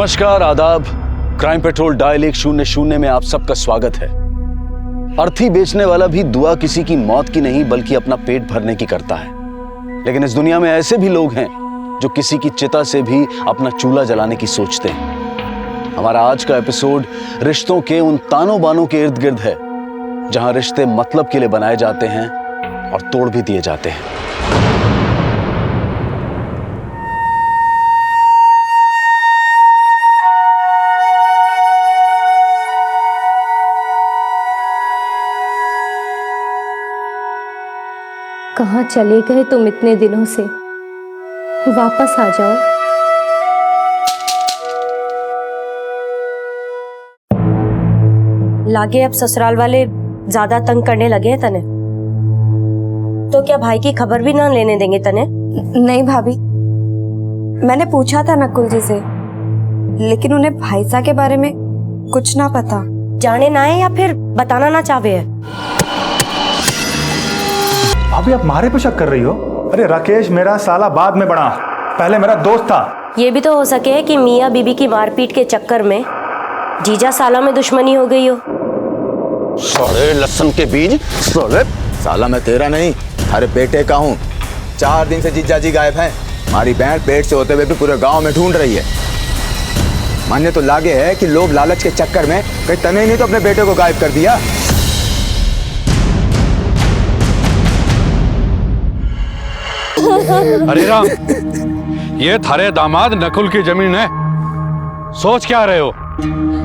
नमस्कार, आदाब। Crime petrol dial 100 में आप सबका स्वागत है। अर्थी बेचने वाला भी दुआ किसी की मौत की नहीं बल्कि अपना पेट भरने की करता है। लेकिन इस दुनिया में ऐसे भी लोग हैं जो किसी की चिता से भी अपना चूल्हा जलाने की सोचते हैं। हमारा आज का एपिसोड रिश्तों के उन तानों बानों के इर्द गिर्द है जहां रिश्ते मतलब के लिए बनाए जाते हैं और तोड़ भी दिए जाते हैं। कहाँ चले गए तुम इतने दिनों से? वापस आ जाओ। लागे अब ससुराल वाले ज्यादा तंग करने लगे हैं तने। तो क्या भाई की खबर भी ना लेने देंगे तने? नहीं भाभी, मैंने पूछा था नकुल जी से, लेकिन उन्हें भाईसा के बारे में कुछ ना पता। जाने ना है या फिर बताना ना चाहे है? अभी आप मारे पे शक कर रही हो? अरे राकेश मेरा साला बाद में बना, पहले मेरा दोस्त था। ये भी तो हो सके कि मियाँ बीबी की मारपीट के चक्कर में जीजा साला में दुश्मनी हो गई हो। साले लहसुन के बीज, साला मैं तेरा नहीं अरे बेटे का हूँ। 4 दिन से जीजा जी गायब हैं। हमारी बहन पेट से होते हुए भी पूरे गांव में ढूंढ रही है। मानने तो लागे है कि लोग लालच के चक्कर में कहीं तने नहीं तो अपने बेटे को गायब कर दिया। अरे राम, ये थारे दामाद नकुल की जमीन है। सोच क्या रहे हो?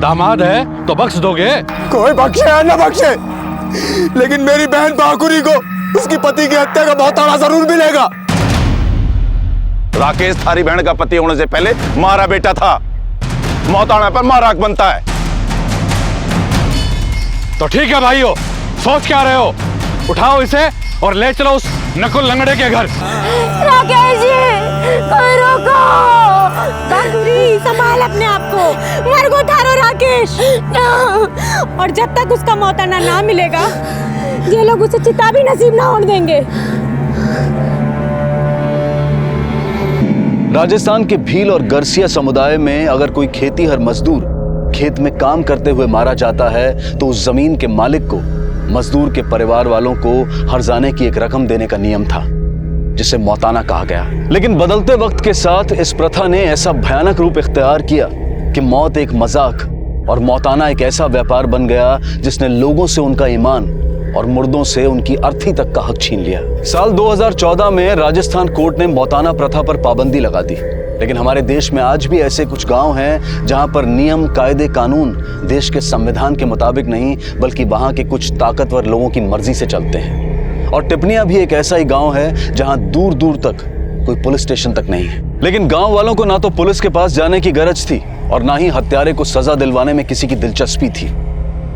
दामाद है तो बख्श दोगे? कोई बख्शे या न बख्शे, लेकिन मेरी बहन बाकुरी को उसकी पति की हत्या का भौताड़ा जरूर मिलेगा। राकेश थारी बहन का पति होने से पहले मारा बेटा था। मौताड़ा पर माराक बनता है। तो ठीक है भाइयों, सोच क्या रहे हो? उठाओ इसे और ले चलो उस नकुल लंगड़े के घर। राकेश जी, कोई रोको। बाकुरी, संभाल अपने आप को। मर गो थारो राकेश। और जब तक उसका मौताना ना मिलेगा, ये लोग उसे चिता भी नसीब ना होने देंगे। राजस्थान के भील और गरसिया समुदाय में अगर कोई खेतीहर मजदूर खेत में काम करते हुए मारा जाता है तो उस जमीन के मालिक को मजदूर के परिवार वालों को हर्जाने की एक रकम देने का नियम था, जिसे मौताना कहा गया। लेकिन बदलते वक्त के साथ इस प्रथा ने ऐसा भयानक रूप इख्तियार किया कि मौत एक मजाक और मौताना एक ऐसा व्यापार बन गया जिसने लोगों से उनका ईमान और मुर्दों से उनकी अर्थी तक का हक छीन लिया। साल 2014 में राजस्थान कोर्ट ने मौताना प्रथा पर पाबंदी लगा दी। लेकिन हमारे देश में आज भी ऐसे कुछ गांव हैं जहां पर नियम, कायदे, कानून देश के संविधान के मुताबिक नहीं बल्कि वहां के कुछ ताकतवर लोगों की मर्जी से चलते हैं। और टिप्पणियां भी एक ऐसा ही गांव है जहां दूर दूर तक कोई पुलिस स्टेशन तक नहीं है। लेकिन गांव वालों को ना तो पुलिस के पास जाने की गरज थी और ना ही हत्यारे को सजा दिलवाने में किसी की दिलचस्पी थी।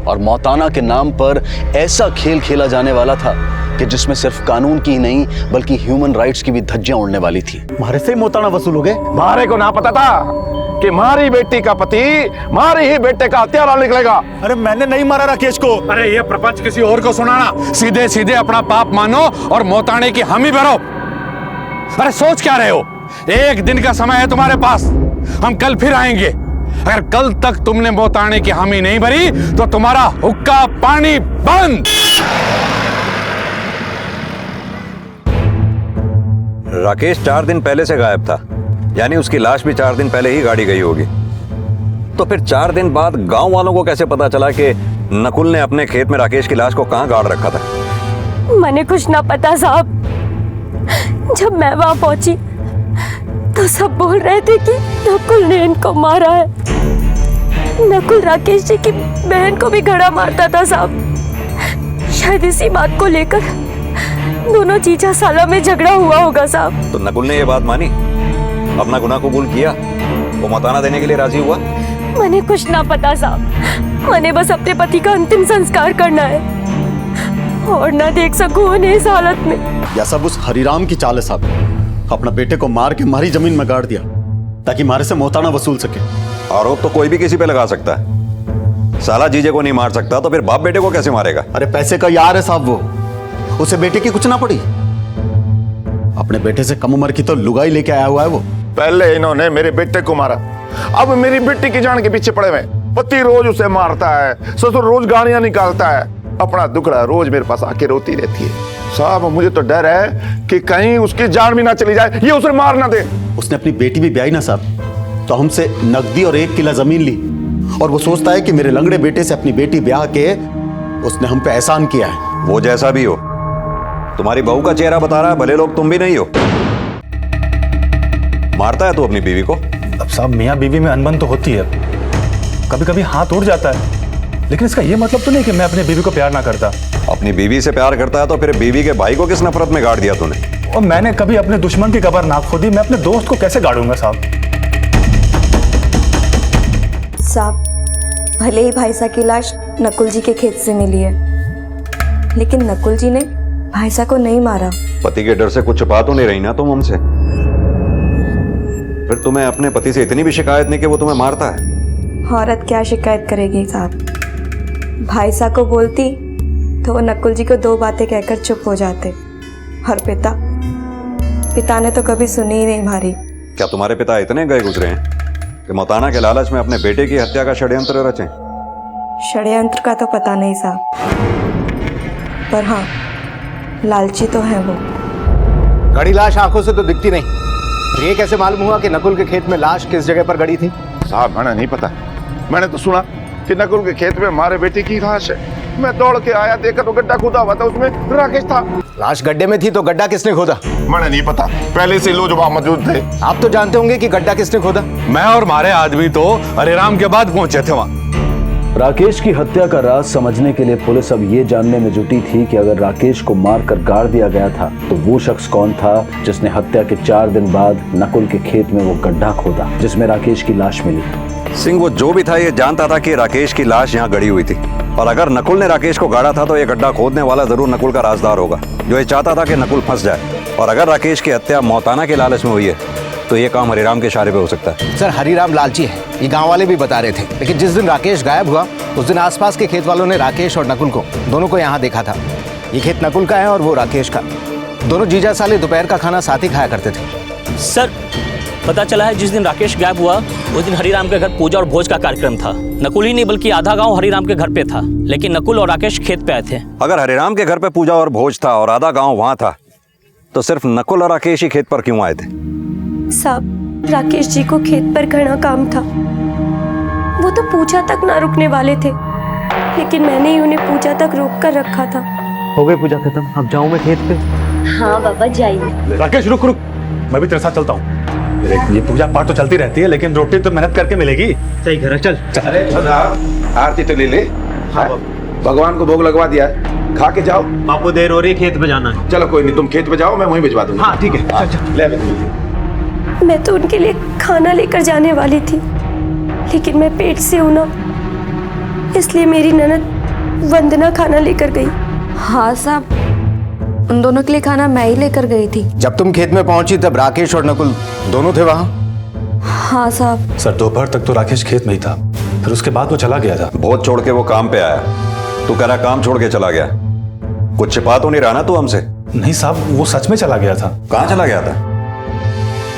और मौताना के नाम पर ऐसा खेल खेला जाने वाला था कि जिसमें सिर्फ कानून की ही नहीं बल्कि ह्यूमन राइट्स की भी धज्जियां उड़ने वाली थी। मारे से मौताना वसूल हो गए। मारे को ना पता था कि मारी बेटी का पति मारी ही बेटे का हत्यारा निकलेगा। अरे मैंने नहीं मारा राकेश को। अरे ये प्रपंच किसी और को सुनाना। सीधे सीधे अपना पाप मानो और मौताने की हामी भरो। अरे सोच क्या रहे हो? एक दिन का समय है तुम्हारे पास। हम कल फिर आएंगे। अगर कल तक तुमने मौताने की हामी नहीं भरी तो तुम्हारा हुक्का पानी बंद। राकेश 4 दिन पहले से गायब था, यानी उसकी लाश भी 4 दिन पहले ही गाड़ी गई होगी। तो फिर 4 दिन बाद गांव वालों को कैसे पता चला कि नकुल ने अपने खेत में राकेश की लाश को कहां गाड़ रखा था? मैंने कुछ ना पता साहब। जब मैं वहां पहुंची तो सब बोल रहे थे कि नकुल ने इनको मारा है। नकुल राकेश जी की बहन को भी घड़ा मारता था साहब। शायद इसी बात को लेकर दोनों जीजा साला में झगड़ा हुआ होगा साहब। तो नकुल ने ये बात मानी, अपना गुनाह कबूल किया, वो मौताना देने के लिए राजी हुआ? मैंने कुछ ना पता साहब। मैंने बस अपने पति का अंतिम संस्कार करना है और ना देख सकूं उन्हें इस हालत में। यह सब उस हरिराम की चाल है साहब। अपना बेटे को मार के हमारी जमीन में गाड़ दिया ताकि मारे से मौताना वसूल सके। आरोप तो कोई भी किसी पे लगा सकता है। साला जीजे को नहीं मार सकता तो फिर बाप बेटे को कैसे मारेगा? अरे पैसे का यार है साहब वो, उसे बेटे की कुछ ना पड़ी। अपने बेटे से कम उम्र की तो लुगाई लेके आया हुआ है वो। पहले इन्होंने मेरे बेटे को मारा, अब मेरी बेटी की जान के पीछे पड़े हुए। पति रोज उसे मारता है, ससुर रोज गालियां निकालता है, अपना दुखड़ा रोज मेरे पास आके रोती रहती है। साहब मुझे तो डर है कि कहीं उसकी जान भी ना चली जाए, ये उसे मार ना दे। उसने अपनी बेटी भी ब्याही ना साहब, तो हमसे नकदी और 1 किला जमीन ली, और वो सोचता है कि मेरे लंगड़े बेटे से अपनी बेटी ब्याह के उसने हम पे एहसान किया है। वो जैसा भी हो, तुम्हारी बहू का चेहरा बता रहा है, भले लोग तुम भी नहीं हो। मारता है तू अपनी बीवी को? अब साहब मियाँ बीवी में अनबन तो होती है, कभी कभी हाथ उड़ जाता है, लेकिन इसका ये मतलब तो नहीं कि मैं अपनी बीवी को प्यार ना करता। अपनी बीवी से प्यार करता है तो फिर बीवी के भाई को किस नफरत में गाड़ दिया तूने? और मैंने कभी अपने दुश्मन की कब्र ना खोदी, मैं अपने दोस्त को कैसे गाड़ूंगा साहब? साहब भले ही भाईसा की लाश नकुल जी के खेत से मिली है, लेकिन नकुल जी ने भाईसा को नहीं मारा। पति के डर से कुछ छुपा तो नहीं रही ना तुम हमसे? फिर तुम्हें अपने पति से इतनी भी शिकायत नहीं कि वो तुम्हें मारता है? औरत क्या शिकायत करेगी साहब? भाईसा को बोलती तो वो नकुल जी को 2 बातें कहकर चुप हो जाते, और पिता ने तो कभी सुनी ही नहीं हमारी। क्या तुम्हारे पिता इतने गए गुजरे हैं कि मौताना के लालच में अपने बेटे की हत्या का षड्यंत्र रचे? षड्यंत्र का तो पता नहीं साहब, पर हाँ लालची तो है वो। गड़ी लाश आंखों से तो दिखती नहीं, ये कैसे मालूम हुआ कि नकुल के खेत में लाश किस जगह पर गड़ी थी? साहब मैंने नहीं पता, मैंने तो सुना कि नकुल के खेत में हमारे बेटी की लाश है। मैं दौड़ के आया, देखा तो गड्ढा खोदा हुआ था, उसमें राकेश था। लाश गड्ढे में थी तो गड्ढा किसने खोदा? मैंने नहीं पता, पहले से लोग वहां मौजूद थे। आप तो जानते होंगे कि गड्ढा किसने खोदा? मैं और हमारे आदमी तो हरिराम के बाद पहुंचे थे वहां। राकेश की हत्या का राज समझने के लिए पुलिस अब ये जानने में जुटी थी कि अगर राकेश को मारकर गाड़ दिया गया था तो वो शख्स कौन था जिसने हत्या के 4 दिन बाद नकुल के खेत में वो गड्ढा खोदा जिसमें राकेश की लाश मिली। सिंह वो जो भी था ये जानता था कि राकेश की लाश यहाँ गड़ी हुई थी, और अगर नकुल ने राकेश को गाड़ा था तो ये गड्ढा खोदने वाला जरूर नकुल का राजदार होगा, जो ये चाहता था कि नकुल फंस जाए। और अगर राकेश की हत्या मौताना के लालच में हुई है तो ये काम हरिराम के इशारे पे हो सकता है। सर हरिराम लालची है, ये गांव वाले भी बता रहे थे, लेकिन जिस दिन राकेश गायब हुआ उस दिन आसपास के खेत वालों ने राकेश और नकुल को दोनों को यहाँ देखा था। ये खेत नकुल का है और वो राकेश का। दोनों जीजा साले दोपहर का खाना साथ ही खाया करते थे। सर पता चला है जिस दिन राकेश गायब हुआ उस दिन हरिराम के घर पूजा और भोज का कार्यक्रम था। नकुल ही नहीं बल्कि आधा गांव हरिराम के घर पे था, लेकिन नकुल और राकेश खेत पे आए थे। अगर हरिराम के घर पे पूजा और भोज था और आधा गांव वहां था तो सिर्फ नकुल और राकेश ही खेत पर क्यों आए थे? साहब राकेश जी को खेत पर घना काम था, वो तो पूजा तक ना रुकने वाले थे, लेकिन मैंने ही उन्हें पूजा तक रोक कर रखा था। हो गई पूजा खत्म, अब जाऊं मैं खेत पे? हाँ बाबा जाइए। राकेश रुक रुक, मैं भी तेरे साथ चलता हूँ। ये पूजा पाठ तो चलती रहती है, लेकिन रोटी तो मेहनत करके मिलेगी। सही घर चल। अरे आरती तो ले ले। भगवान को भोग लगवा दिया है, खा के जाओ। बापू देर हो रही है, खेत पे जाना है। चलो कोई नहीं, तुम खेत पे जाओ, मैं वहीं भिजवा दूंगा। हाँ ठीक है, चल चल ले। मैं तो उनके लिए खाना लेकर जाने वाली थी, लेकिन मैं पेट से हूं ना, इसलिए मेरी ननद वंदना खाना लेकर गई। हाँ साहब, उन दोनों के लिए खाना मैं ही लेकर गई थी। जब तुम खेत में पहुंची तब राकेश और नकुल दोनों थे वहाँ? हाँ साहब। सर दोपहर तक तो राकेश खेत में ही था, फिर उसके बाद वो चला गया था। भोज छोड़ के वो काम पे आया, तू कह रहा काम छोड़ के चला गया, कुछ छिपा तो नहीं रहा ना तू हमसे? नहीं साहब, वो सच में चला गया था। कहाँ चला गया था?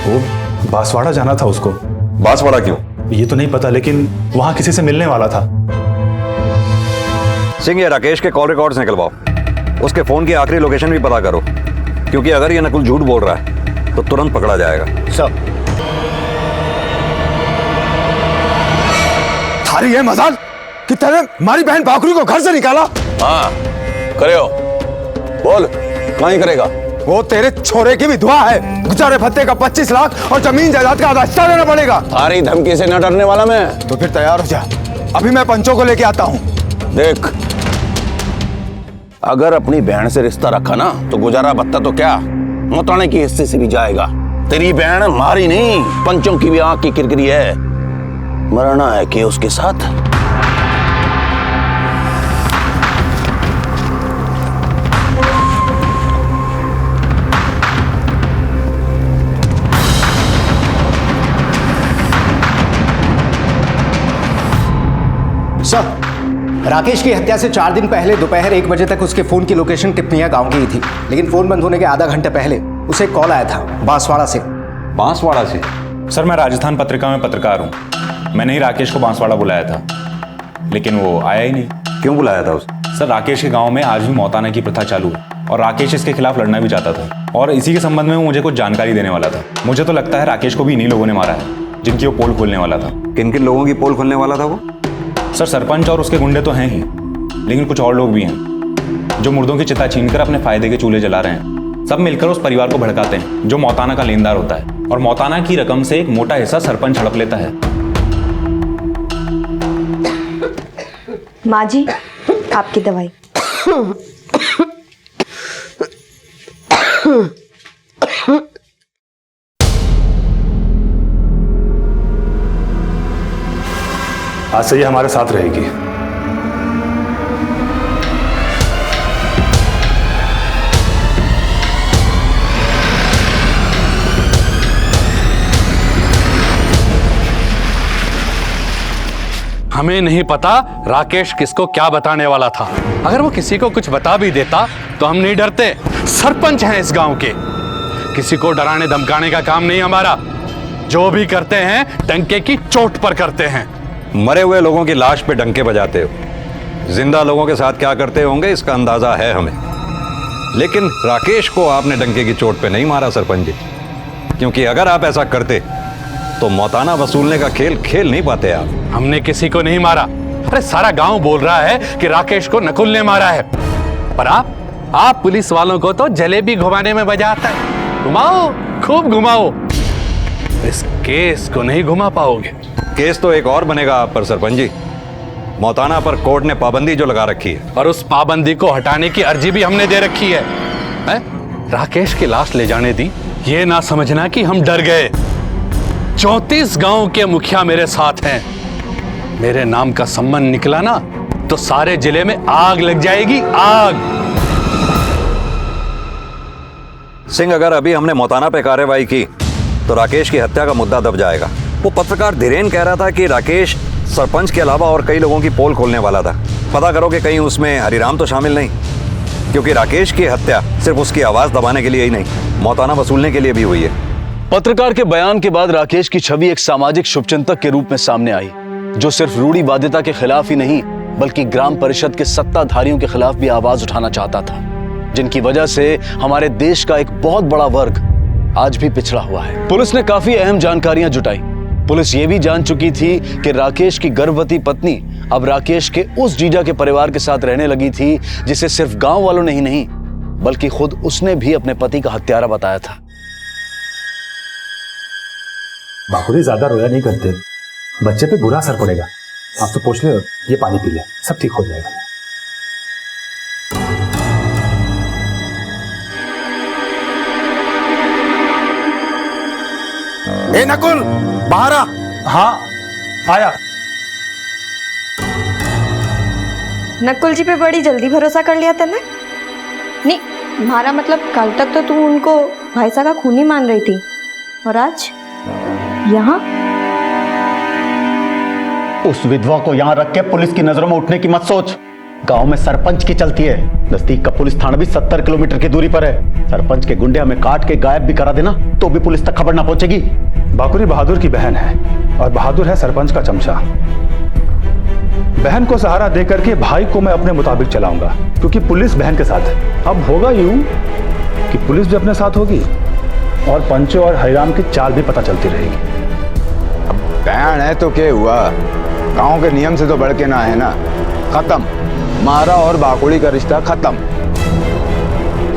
वो बांसवाड़ा जाना था उसको। बांसवाड़ा क्यों? ये तो नहीं पता, लेकिन वहां किसी से मिलने वाला था। सिंह ये राकेश के कॉल रिकॉर्ड्स निकलवाओ, उसके फोन की आखिरी लोकेशन भी पता करो, क्योंकि अगर ये नकुल झूठ बोल रहा है तो तुरंत पकड़ा जाएगा। सब थारी है मजाल कि तेरे हमारी बहन बाकरी को घर से निकाला? हाँ करे हो, बोल कहाँ ही करेगा? वो तेरे छोरे की विधवा है, गुजारे भत्ते का 25 लाख और जमीन जायदाद का आधा हिस्सा देना पड़ेगा। थारी धमकी से न डरने वाला मैं। तो फिर तैयार हो जा, अभी मैं पंचों को लेके आता हूँ। देख अगर अपनी बहन से रिश्ता रखा ना तो गुजारा भत्ता तो क्या मोताने की हिस्से से भी जाएगा। तेरी बहन हमारी नहीं, पंचों की भी आंख की किरकिरी है, मरना है कि उसके साथ। सर राकेश की हत्या से 4 दिन पहले दोपहर 1 बजे तक उसके फोन की लोकेशन टिप्पणिया गांव की ही थी, लेकिन फोन बंद होने के आधा घंटे पहले उसे कॉल आया था बांसवाड़ा से। बांसवाड़ा से? सर मैं राजस्थान पत्रिका में पत्रकार हूँ। मैंने ही राकेश को बांसवाड़ा बुलाया था, लेकिन वो आया ही नहीं। क्यों बुलाया था उसे? सर राकेश के गांव में आज भी मौताना की प्रथा चालू है और राकेश इसके खिलाफ लड़ना भी चाहता था और इसी के संबंध में वो मुझे कुछ जानकारी देने वाला था। मुझे तो लगता है राकेश को भी इन्हीं लोगों ने मारा है जिनकी वो पोल खोलने वाला था। किन किन लोगों की पोल खोलने वाला था वो? सर सरपंच और उसके गुंडे तो हैं ही, लेकिन कुछ और लोग भी हैं जो मुर्दों की चिता छीनकर अपने फायदे के चूल्हे जला रहे हैं। सब मिलकर उस परिवार को भड़काते हैं जो मौताना का लेनदार होता है और मौताना की रकम से एक मोटा हिस्सा सरपंच हड़प लेता है। माँ जी, आपकी दवाई। आज से ये हमारे साथ रहेगी। हमें नहीं पता राकेश किसको क्या बताने वाला था। अगर वो किसी को कुछ बता भी देता तो हम नहीं डरते। सरपंच हैं इस गांव के, किसी को डराने धमकाने का काम नहीं हमारा। जो भी करते हैं डंके की चोट पर करते हैं। मरे हुए लोगों की लाश पे डंके बजाते हो, जिंदा लोगों के साथ क्या करते होंगे इसका अंदाजा है हमें। लेकिन राकेश को आपने डंके की चोट पे नहीं मारा सरपंच जी, क्योंकि अगर आप ऐसा करते तो मौताना वसूलने का खेल खेल नहीं पाते आप। हमने किसी को नहीं मारा। अरे सारा गांव बोल रहा है कि राकेश को नकुल ने मारा है, पर आप पुलिस वालों को तो जलेबी घुमाने में मजा आता है। घुमाओ, खूब घुमाओ, इस केस को नहीं घुमा पाओगे। केस तो एक और बनेगा आप पर सरपंच जी। मौताना पर कोर्ट ने पाबंदी जो लगा रखी है, और उस पाबंदी को हटाने की अर्जी भी हमने दे रखी है। राकेश की लाश ले जाने दी, ये ना समझना कि हम डर गए। 34 गांव के मुखिया मेरे साथ हैं। मेरे नाम का सम्मान निकला ना तो सारे जिले में आग लग जाएगी, आग। सिंह, अगर अभी हमने मौताना पे कार्रवाई की तो राकेश की हत्या का मुद्दा दब जाएगा। वो पत्रकार धीरेन कह रहा था कि राकेश सरपंच के अलावा और कई लोगों की पोल खोलने वाला था। पता करो कि कहीं उसमें हरिराम तो शामिल नहीं, क्योंकि राकेश की हत्या सिर्फ उसकी आवाज दबाने के लिए ही नहीं, मौताना वसूलने के लिए भी हुई है। पत्रकार के बयान के बाद राकेश की छवि एक सामाजिक शुभचिंतक के रूप में सामने आई, जो सिर्फ रूढ़िवादिता के खिलाफ ही नहीं बल्कि ग्राम परिषद के सत्ताधारियों के खिलाफ भी आवाज उठाना चाहता था, जिनकी वजह से हमारे देश का एक बहुत बड़ा वर्ग आज भी पिछड़ा हुआ है। पुलिस ने काफी अहम जानकारियां जुटाई। पुलिस ये भी जान चुकी थी कि राकेश की गर्भवती पत्नी अब राकेश के उस जीजा के परिवार के साथ रहने लगी थी जिसे सिर्फ गांव वालों ने ही नहीं बल्कि खुद उसने भी अपने पति का हत्यारा बताया था। बाकुरी ज्यादा रोया नहीं करते, बच्चे पे बुरा असर पड़ेगा। आप तो पूछ ले, ये पानी पी ले, सब ठीक हो जाएगा। ए नकुल, बाहर आ। हाँ आया। नकुल जी पे बड़ी जल्दी भरोसा कर लिया तूने। नहीं, हमारा मतलब कल तक तो तू उनको भाई साहब का खून ही मान रही थी, और आज यहाँ? उस विधवा को यहाँ रख के पुलिस की नजरों में उठने की मत सोच। गांव में सरपंच की चलती है, नजदीक का पुलिस थाना भी 70 किलोमीटर की दूरी पर है। सरपंच के गुंडे हमें काट के गायब भी करा देना तो भी पुलिस तक खबर ना पहुंचेगी। बाकुरी बहादुर की बहन है और बहादुर है सरपंच का चमचा। बहन को सहारा देकर के भाई को मैं अपने मुताबिक चलाऊंगा, क्योंकि पुलिस बहन के साथ है। अब होगा यूं कि पुलिस भी अपने साथ होगी और पंचो और हरिराम की चाल भी पता चलती रहेगी। अब बहन है तो क्या हुआ, गांव के नियम से तो बढ़ के ना है ना। खत्म, मारा और बाकुड़ी का रिश्ता खत्म।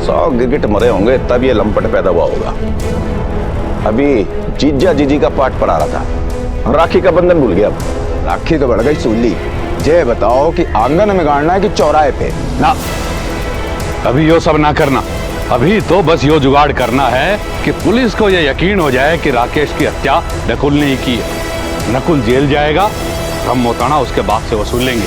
100 गिरगिट मरे होंगे तब ये लंपट पैदा हुआ होगा। अभी जीजा जीजी का पाठ पढ़ा रहा था, राखी का बंधन भूल गया। राखी तो बढ़ गई सूली। ये बताओ कि आंगन में गाड़ना है कि चौराहे पे ना। अभी यो सब ना करना, अभी तो बस यो जुगाड़ करना है कि पुलिस को यह यकीन हो जाए कि राकेश की हत्या नकुल ने ही की है। नकुल जेल जाएगा, हम मौताना उसके बाद से वसूल लेंगे।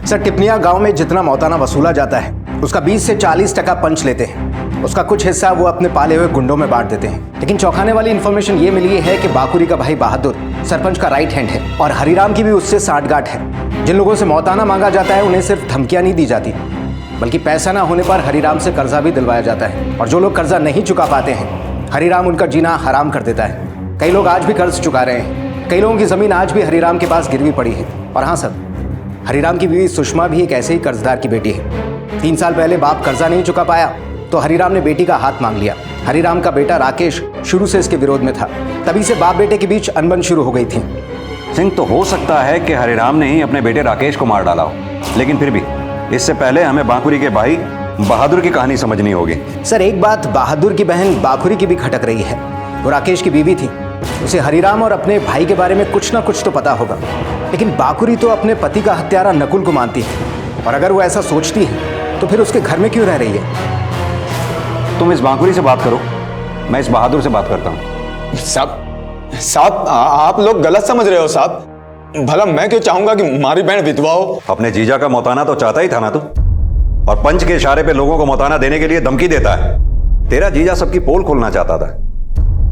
सर, टिपनिया गांव में जितना मौताना वसूला जाता है उसका 20 से 40% पंच लेते हैं। उसका कुछ हिस्सा वो अपने पाले हुए गुंडों में बांट देते हैं। लेकिन चौंकाने वाली इन्फॉर्मेशन ये मिली है कि बाकुरी का भाई बहादुर सरपंच का राइट हैंड है और हरिराम की भी उससे साठगांठ है। जिन लोगों से मौताना मांगा जाता है उन्हें सिर्फ धमकियां नहीं दी जाती, बल्कि पैसा ना होने पर हरिराम से कर्जा भी दिलवाया जाता है। और जो लोग कर्जा नहीं चुका पाते हैं हरिराम उनका जीना हराम कर देता है। कई लोग आज भी कर्ज चुका रहे हैं, कई लोगों की जमीन आज भी हरिराम के पास गिरवी पड़ी है। और हाँ सर, हरिराम की बीवी सुषमा भी एक ऐसे ही कर्जदार की बेटी है। 3 साल पहले बाप कर्जा नहीं चुका पाया तो हरिराम ने बेटी का हाथ मांग लिया। हरिराम का बेटा राकेश शुरू से इसके विरोध में था, तभी से बाप बेटे के बीच अनबन शुरू हो गई थी। सिंह, तो हो सकता है कि हरिराम ने ही अपने बेटे राकेश को मार डाला हो, लेकिन फिर भी इससे पहले हमें बांकुरी के भाई बहादुर की कहानी समझनी होगी। सर, एक बात बहादुर की बहन बाखुरी की भी खटक रही है। वो राकेश की बीवी थी, उसे हरिराम और अपने भाई के बारे में कुछ ना कुछ तो पता होगा, लेकिन बाखुरी तो अपने पति का हत्यारा नकुल को मानती है। और अगर वो ऐसा सोचती है तो फिर उसके घर में क्यों रह रही है? तुम इस बांकुरी से बात करो, मैं इस बहादुर से बात करता हूँ। साहब आप लोग गलत समझ रहे हो साहब। भला मैं क्यों चाहूंगा कि हमारी बहन विधवा हो? अपने जीजा का मौताना तो चाहता ही था ना तू, और पंच के इशारे पे लोगों को मौताना देने के लिए धमकी देता है। तेरा जीजा सबकी पोल खोलना चाहता था,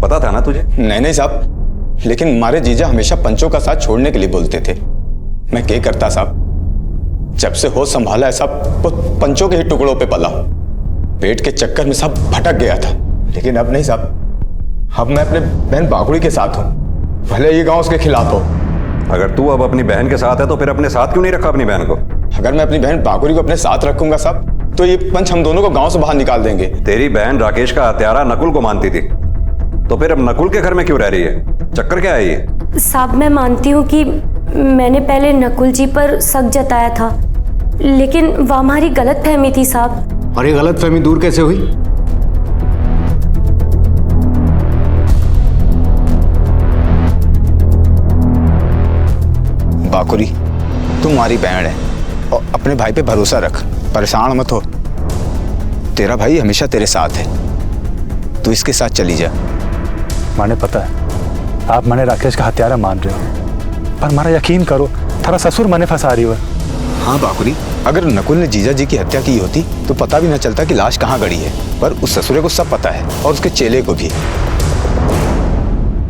पता था ना तुझे? नहीं साहब, लेकिन हमारे जीजा हमेशा पंचों का साथ छोड़ने के लिए बोलते थे। मैं क्या करता साहब, जब से होश संभाला है साहब, वो पंचों के ही टुकड़ों पे पला। पेट के चक्कर में सब भटक गया था, लेकिन अब नहीं साहब। अब मैं अपने बहन बाखुरी के साथ हूं, भले ये गांव उसके खिलाफ हो। अगर तू अब अपनी बहन के साथ है तो फिर अपने साथ क्यों नहीं रखा अपनी बहन को? अगर मैं अपनी बहन बाखुरी को अपने साथ रखूंगा साहब, तो ये पंच हम दोनों को गांव से बाहर निकाल देंगे। तेरी बहन राकेश का हत्यारा नकुल को मानती थी, तो फिर अब नकुल के घर में क्यों रह रही है? चक्कर क्या है ये? साहब, मैं मानती हूँ कि मैंने पहले नकुल जी पर शक जताया था, लेकिन वह हमारी गलत फहमी थी साहब। और ये गलत फहमी दूर कैसे हुई? बाखुरी, तुम्हारी बहन है और अपने भाई पे भरोसा रख, परेशान मत हो। तेरा भाई हमेशा तेरे साथ है, तू इसके साथ चली जा। माने पता है आप मने राकेश का हत्यारा मान रहे हो, पर हमारा यकीन करो, थारा ससुर मने फंसा रही हो। हाँ बाखुरी, अगर नकुल ने जीजा जी की हत्या की होती तो पता भी न चलता कि लाश कहाँ गड़ी है, पर उस ससुरे को सब पता है और उसके चेले को भी।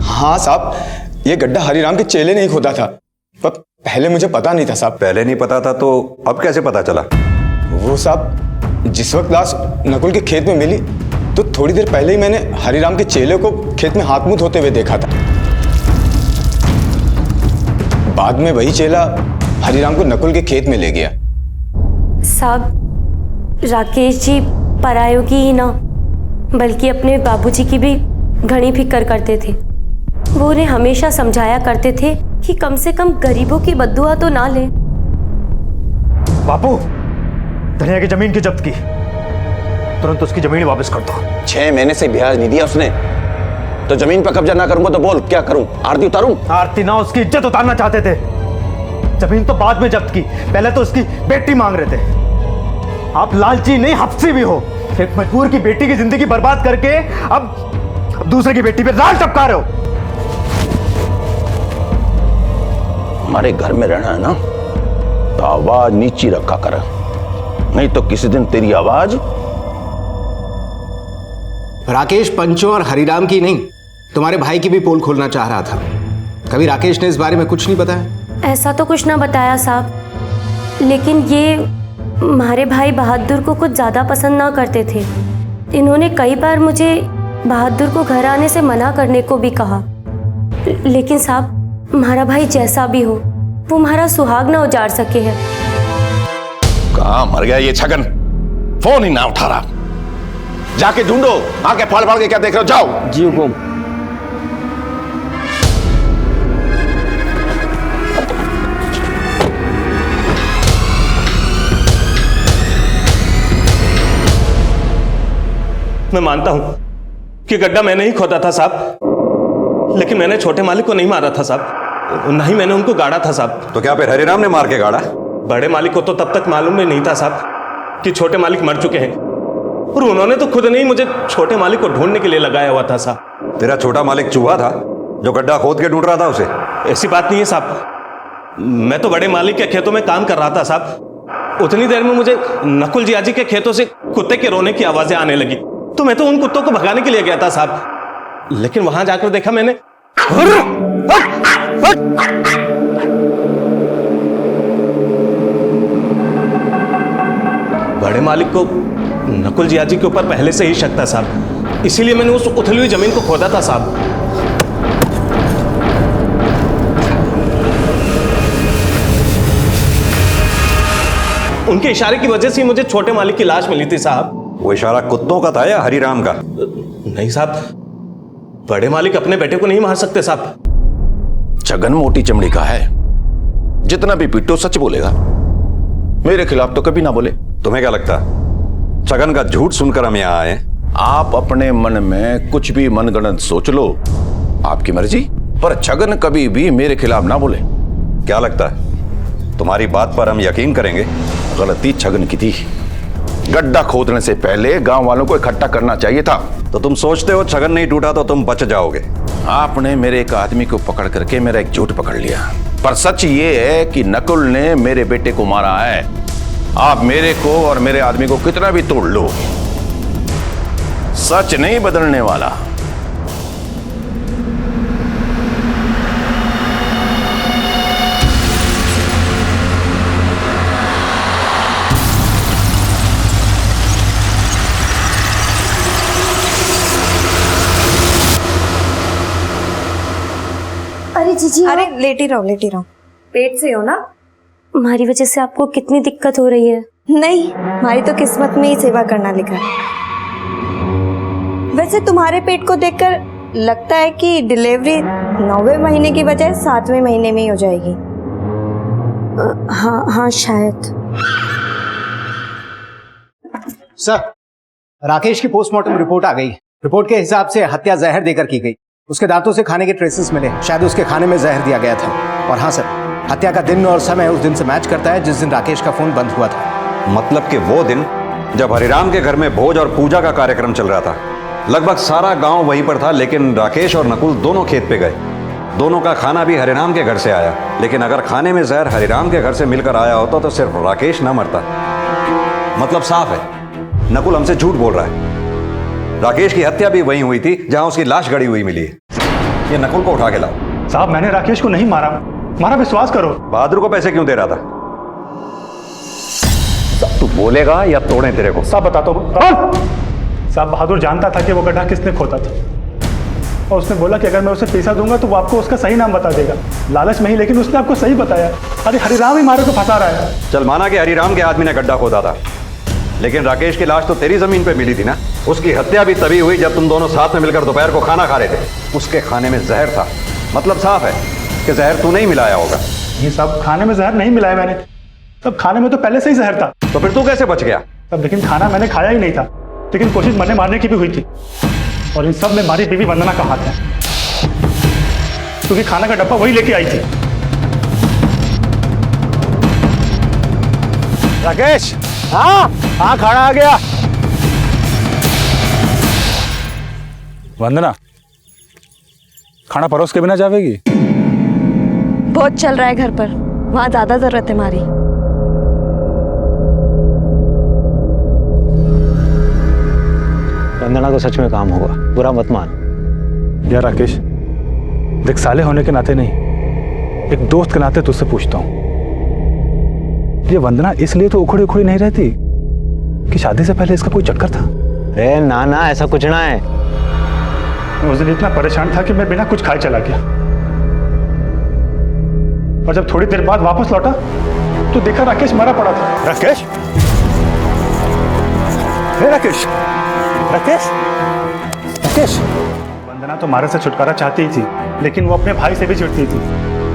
हाँ साहब, ये गड्ढा हरिराम के चेले ने ही खोदा था, पर पहले मुझे पता नहीं था साहब। पहले नहीं पता था तो अब कैसे पता चला? वो साहब, जिस वक्त लाश नकुल के खेत में मिली तो थोड़ी देर पहले ही मैंने हरिराम के चेले को खेत में हाथ मुंह धोते हुए देखा था। बाद में वही चेला हरिराम को नकुल के खेत में ले गया। साहब, राकेश जी परायों की ही ना बल्कि अपने बाबूजी की भी घनी फिक्र करते थे। वो उन्हें हमेशा समझाया करते थे कि कम से कम गरीबों की बद्दुआ तो ना ले। बापू, धनिया की जमीन की जब्त की, तुरंत उसकी जमीन वापस कर दो। 6 महीने से ब्याज नहीं दिया उसने, तो जमीन पर कब्जा ना करूंगा तो बोल क्या करूं? आरती उतारूं? आरती ना, उसकी इज्जत उतारना चाहते थे। जमीन तो बाद में जब्त की, पहले तो उसकी बेटी मांग रहे थे। आप लालची नहीं, हफ्सी भी हो। एक मजबूर की बेटी की जिंदगी बर्बाद करके अब दूसरे की बेटी पे लाल टपका रहे हो। हमारे घर में रहना है ना, तो आवाज नीची रखा कर, नहीं तो किसी दिन तेरी आवाज। राकेश पंचों और हरिराम की नहीं, तुम्हारे भाई की भी पोल खोलना चाह रहा था। कभी राकेश ने इस बारे में कुछ नहीं बताया? ऐसा तो कुछ ना बताया साहब, लेकिन ये हमारे भाई बहादुर को कुछ ज़्यादा पसंद ना करते थे। इन्होंने कई बार मुझे बहादुर को घर आने से मना करने को भी कहा, लेकिन साहब हमारा भाई जैसा भी हो वो हमारा सुहाग ना उजाड़ सके है। कहाँ मर गया ये छगन? फोन ही ना उठा रहा। जाके ढूंढो, आके फाड़ फाड़ के क्या देख रहे हो? जाओ। जी हुकुम। मैं मानता हूं कि गड्ढा मैंने ही खोदा था साहब, लेकिन मैंने छोटे मालिक को नहीं मारा था साहब, ना ही मैंने उनको गाड़ा था साहब। तो क्या फिर हरिराम ने मार के गाड़ा? बड़े मालिक को तो तब तक मालूम ही नहीं था साहब कि छोटे मालिक मर चुके हैं, और उन्होंने तो खुद नहीं मुझे छोटे मालिक को ढूंढने के लिए लगाया हुआ था साहब। तेरा छोटा मालिक चूहा था जो गड्ढा खोद के ढूंढ रहा था उसे? ऐसी बात नहीं है साहब, मैं तो बड़े मालिक के खेतों में काम कर रहा था साहब। उतनी देर में मुझे नकुल जी के खेतों से कुत्ते के रोने की आवाजें आने लगी, तो मैं तो उन कुत्तों को भगाने के लिए गया था साहब, लेकिन वहां जाकर देखा मैंने बड़े मालिक को नकुल जी के ऊपर पहले से ही शक था साहब। इसीलिए मैंने उस उथली हुई जमीन को खोदा था साहब। उनके इशारे की वजह से मुझे छोटे मालिक की लाश मिली थी साहब। वो इशारा कुत्तों का था या हरिराम का? नहीं साहब, बड़े मालिक अपने बेटे को नहीं मार सकते साहब। छगन मोटी चमड़ी का है, जितना भी पीटो सच बोलेगा, मेरे खिलाफ तो कभी ना बोले। तुम्हें क्या लगता छगन का झूठ सुनकर हम यहाँ आए? आप अपने मन में कुछ भी मनगढ़ंत सोच लो, आपकी मर्जी, पर छगन कभी भी मेरे खिलाफ ना बोले। क्या लगता है तुम्हारी बात पर हम यकीन करेंगे? गलती छगन की थी, गड्ढा खोदने से पहले गांव वालों को इकट्ठा करना चाहिए था। तो तुम सोचते हो छगन नहीं टूटा तो तुम बच जाओगे? आपने मेरे एक आदमी को पकड़ करके मेरा एक झूठ पकड़ लिया, पर सच ये है कि नकुल ने मेरे बेटे को मारा है। आप मेरे को और मेरे आदमी को कितना भी तोड़ लो, सच नहीं बदलने वाला। अरे जीजी, अरे लेटी रहो, पेट से हो ना? हमारी वजह से आपको कितनी दिक्कत हो रही है। नहीं, हमारी तो किस्मत में ही सेवा करना लिखा है। वैसे तुम्हारे पेट को देखकर लगता है कि डिलीवरी 9वें महीने की बजाय 7वें महीने में ही हो जाएगी। हाँ शायद। सर, राकेश की पोस्टमार्टम रिपोर्ट आ गई। रिपोर्ट के हिसाब से हत्या जहर देकर की गई। उसके दांतों से खाने के ट्रेसेस मिले, शायद उसके खाने में जहर दिया गया था। और हाँ सर, हत्या का दिन और समय उस दिन से मैच करता है जिस दिन राकेश का फोन बंद हुआ था। मतलब कि वो दिन जब हरिराम के घर में भोज और पूजा का कार्यक्रम चल रहा था। लगभग सारा गांव वहीं पर था, लेकिन राकेश और नकुल दोनों खेत पे गए। दोनों का खाना भी हरिराम के घर से आया, लेकिन अगर खाने में जहर हरिराम के घर से मिलकर आया होता तो सिर्फ राकेश ना मरता। मतलब साफ है, नकुल हमसे झूठ बोल रहा है। राकेश की हत्या भी वहीं हुई थी जहां उसकी लाश गड़ी हुई मिली है। ये नकुल को उठा के लाओ। साहब, मैंने राकेश को नहीं मारा, मारा विश्वास करो। बहादुर को पैसे क्यों दे रहा था? तू बोलेगा या तोड़े तेरे को? साहब बताता हूँ। साहब, बहादुर जानता था कि वो गड्ढा किसने खोदा था, और उसने बोला कि अगर मैं उसे पैसा दूंगा तो वो आपको उसका सही नाम बता देगा। लालच में ही, लेकिन उसने आपको सही बताया। अरे हरिराम ही मारे को फंसा रहा है। चल माना कि हरिराम के आदमी ने गड्ढा खोदा था, लेकिन राकेश की लाश तो तेरी जमीन पे मिली थी ना। उसकी हत्या भी तभी हुई जब तुम दोनों साथ में मिलकर दोपहर को खाना खा रहे थे। उसके खाने में जहर था, मतलब साफ है कि जहर तूने ही मिलाया होगा। ये सब खाने में जहर नहीं मिलाया मैंने, तब खाने में तो पहले से ही जहर था। तो फिर तू कैसे बच गया? तब लेकिन खाना मैंने खाया ही नहीं था, लेकिन कोशिश मरने मारने की भी हुई थी। और इन सब में हमारी बीवी वंदना का हाथ है, क्योंकि खाना का डब्बा वही लेके आई थी। राकेश, हाँ खाना आ गया। वंदना, खाना परोस के बिना जावेगी? बहुत चल रहा है घर पर, वहां ज्यादा जरूरत है हमारी। वंदना को सच में काम होगा, बुरा मत मान। यार राकेश देख, साले होने के नाते नहीं, एक दोस्त के नाते तुझसे पूछता हूँ, ये वंदना इसलिए तो उखड़ी उखड़ी नहीं रहती कि शादी से पहले इसका कोई चक्कर था? अरे ना ना, ऐसा कुछ ना है। मैं उस दिन इतना परेशान था कि मैं बिना कुछ खाए चला गया, और जब थोड़ी देर बाद वापस लौटा तो देखा राकेश मरा पड़ा था। राकेश, राकेश, राकेश, राकेश। वंदना तो मारे से छुटकारा चाहती ही थी, लेकिन वो अपने भाई से भी चिढ़ती थी,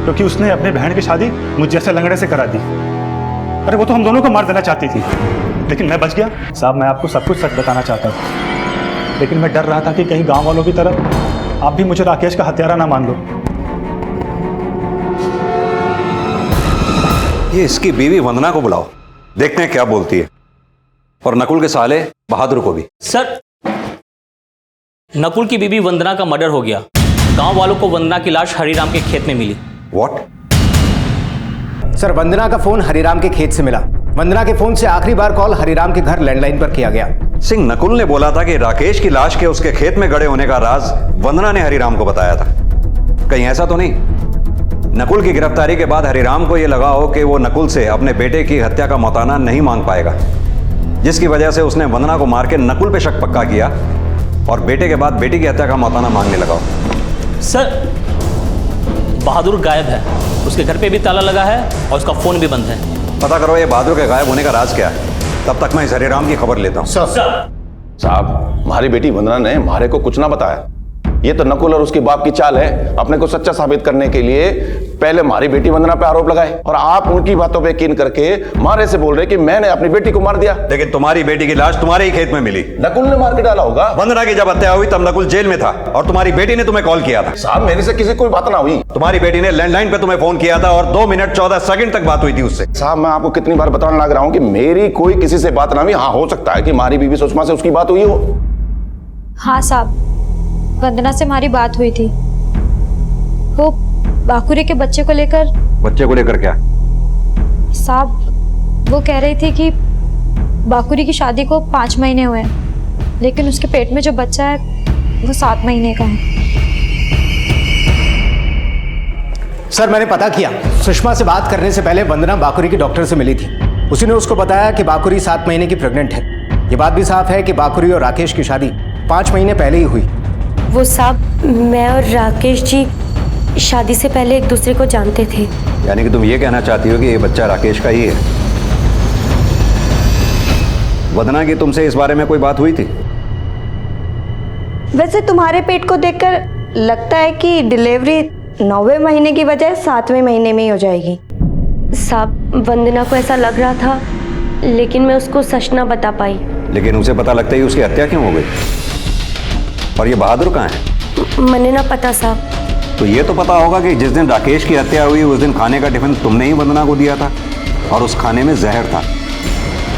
क्योंकि उसने अपने बहन की शादी मुझ जैसे लंगड़े से करा दी। अरे वो तो हम दोनों को मार देना चाहती थी, लेकिन मैं बच गया। साहब, मैं आपको सब कुछ सच बताना चाहता था, लेकिन मैं डर रहा था कि कहीं गांव वालों की तरह आप भी मुझे राकेश का हत्यारा ना मान लो। ये इसकी बीवी वंदना को बुलाओ, देखते हैं क्या बोलती है, और नकुल के साले बहादुर को भी। सर, नकुल की बीवी वंदना का मर्डर हो गया। गांव वालों को वंदना की लाश हरिराम के खेत में मिली। व्हाट? सर, वंदना का फोन हरिराम के खेत से मिला। वंदना के फोन से आखिरी बार कॉल हरिराम के घर लैंडलाइन पर किया गया। सिंह, नकुल ने बोला था कि राकेश की लाश के उसके खेत में गड़े होने का राज वंदना ने हरिराम को बताया था। कहीं ऐसा तो नहीं नकुल की गिरफ्तारी के बाद हरिराम को यह लगा हो कि वो नकुल से अपने बेटे की हत्या का मौताना नहीं मांग पाएगा, जिसकी वजह से उसने वंदना को मार के नकुल पे शक पक्का किया और बेटे के बाद बेटी की हत्या का मौताना मांगने लगा हो। सर, बहादुर गायब है, उसके घर पे भी ताला लगा है और उसका फोन भी बंद है। पता करो ये बहादुर के गायब होने का राज क्या है, तब तक मैं इस हरिराम की खबर लेता हूँ। साहब, हमारी बेटी वंदना ने हमारे को कुछ ना बताया। ये तो नकुल और उसके बाप की चाल है, अपने को सच्चा साबित करने के लिए पहले हमारी बेटी वंदना पे आरोप लगाए और आप उनकी बातों पे यकीन करके मारे से बोल रहे कि मैंने अपनी बेटी को मार दिया। लेकिन तुम्हारी बेटी की लाश तुम्हारे ही खेत में मिली। नकुल ने मार के डाला होगा। वंदना की जब हत्या हुई तब नकुल जेल में था और तुम्हारी बेटी ने तुम्हें कॉल किया था। साहब, मेरे से किसी कोई बात ना हुई। तुम्हारी बेटी ने लैंडलाइन पे तुम्हें फोन किया था और 2 मिनट 14 सेकंड तक बात हुई थी उससे। साहब, मैं आपको कितनी बार बताने लग रहा हूँ कि मेरी कोई किसी से बात ना हुई। हाँ, हो सकता है कि हमारी बीवी सुषमा से उसकी बात हुई हो। हाँ साहब, वंदना से हमारी बात हुई थी। वो बाकुरी के बच्चे को लेकर। बच्चे को लेकर क्या? साहब, वो कह रही थी कि बाकुरी की शादी को 5 महीने हुए हैं, लेकिन उसके पेट में जो बच्चा है वो 7 महीने का है। सर, मैंने पता किया, सुषमा से बात करने से पहले वंदना बाकुरी की डॉक्टर से मिली थी। उसी ने उसको बताया कि बाकुरी 7 महीने की प्रेग्नेंट है। ये बात भी साफ है कि बाकुरी और राकेश की शादी 5 महीने पहले ही हुई। वो साहब, मैं और राकेश जी शादी से पहले एक दूसरे को जानते थे। यानी कि तुम ये कहना चाहती हो कि ये बच्चा राकेश का ही है? वंदना की तुमसे इस बारे में कोई बात हुई थी? वैसे तुम्हारे पेट को देखकर लगता है कि डिलीवरी 9वें महीने की बजाय 7वें महीने में ही हो जाएगी। साहब, वंदना को ऐसा लग रहा था, लेकिन मैं उसको सच ना बता पाई। लेकिन उसे पता लगता ही उसकी हत्या क्यों हो गई? और ये बहादुर कहाँ है? मैंने ना पता साहब। तो ये तो पता होगा कि जिस दिन राकेश की हत्या हुई उस दिन खाने का टिफिन तुमने ही वंदना को दिया था और उस खाने में जहर था।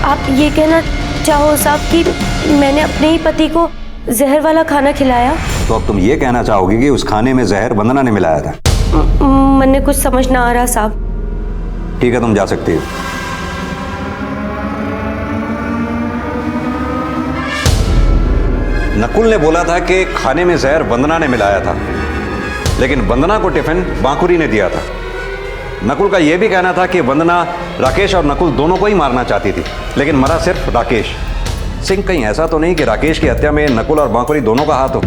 आप ये कहना चाहो साहब कि मैंने अपने ही पति को जहर वाला खाना खिलाया? तो अब तुम ये कहना चाहोगी कि उस खाने में जहर वंदना ने मिलाया था? मैंने कुछ समझ ना आ रहा साहब। ठीक है, तुम जा सकती हो। नकुल ने बोला था कि खाने में जहर वंदना ने मिलाया था, लेकिन वंदना को टिफिन बांकुरी ने दिया था। नकुल का यह भी कहना था कि वंदना राकेश और नकुल दोनों को ही मारना चाहती थी, लेकिन मरा सिर्फ राकेश। सिंह, कहीं ऐसा तो नहीं कि राकेश की हत्या में नकुल और बांकुरी दोनों का हाथ हो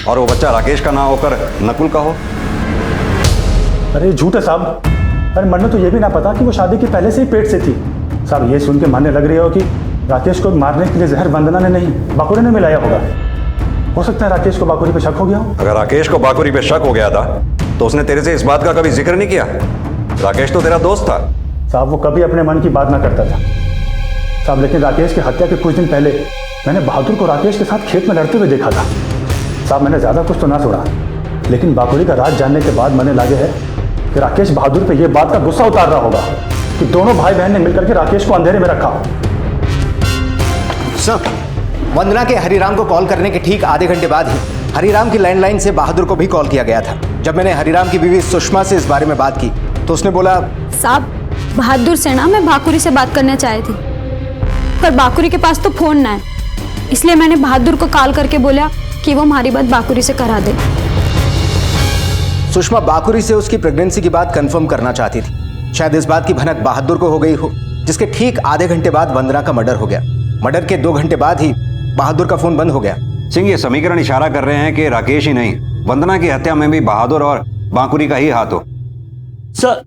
और वो बच्चा राकेश का ना होकर नकुल का हो? अरे झूठ है साहब। अरे मन में तो ये भी ना पता कि वो शादी के पहले से ही पेट से थी। साहब, ये सुन के मानने लग रही हो कि राकेश को मारने के लिए जहर वंदना ने नहीं बाकुरी ने मिलाया होगा। हो सकता है राकेश को बाकुरी पे शक हो गया हो। अगर राकेश को बाकुरी पे शक हो गया था तो उसने तेरे से इस बात का कभी जिक्र नहीं किया। राकेश तो तेरा दोस्त था। साहब, वो कभी अपने मन की बात ना करता था साहब, लेकिन राकेश की हत्या के कुछ दिन पहले मैंने बहादुर को राकेश के साथ खेत में लड़ते हुए देखा था। साहब, मैंने ज्यादा कुछ तो ना सुना, लेकिन बाकुरी का राज जानने के बाद मन लगे है कि राकेश बहादुर पे ये बात का गुस्सा उतार रहा होगा कि दोनों भाई बहन ने मिलकर के राकेश को अंधेरे में रखा। सर, वंदना के हरिराम को कॉल करने के ठीक आधे घंटे बाद ही हरिराम की लैंडलाइन से बहादुर को भी कॉल किया गया था। जब मैंने हरिराम की बीवी सुषमा से इस बारे में बात की तो उसने बोला, साहब, बहादुर से ना मैं बाकुरी से बात करना चाही थी, पर बाकुरी के पास तो फोन ना है, इसलिए मैंने बहादुर को कॉल करके बोला कि वो हमारी बात बाकुरी से करा दे। सुषमा बाकुरी से उसकी प्रेगनेंसी की बात कंफर्म करना चाहती थी। शायद इस बात की भनक बहादुर को हो गई हो, जिसके ठीक आधे घंटे बाद वंदना का मर्डर हो गया। मर्डर के 2 घंटे बाद ही बहादुर का फोन बंद हो गया। सिंह, ये समीकरण इशारा कर रहे हैं कि राकेश ही नहीं, वंदना की हत्या में भी बहादुर और बांकुरी का ही हाथ हो। सर,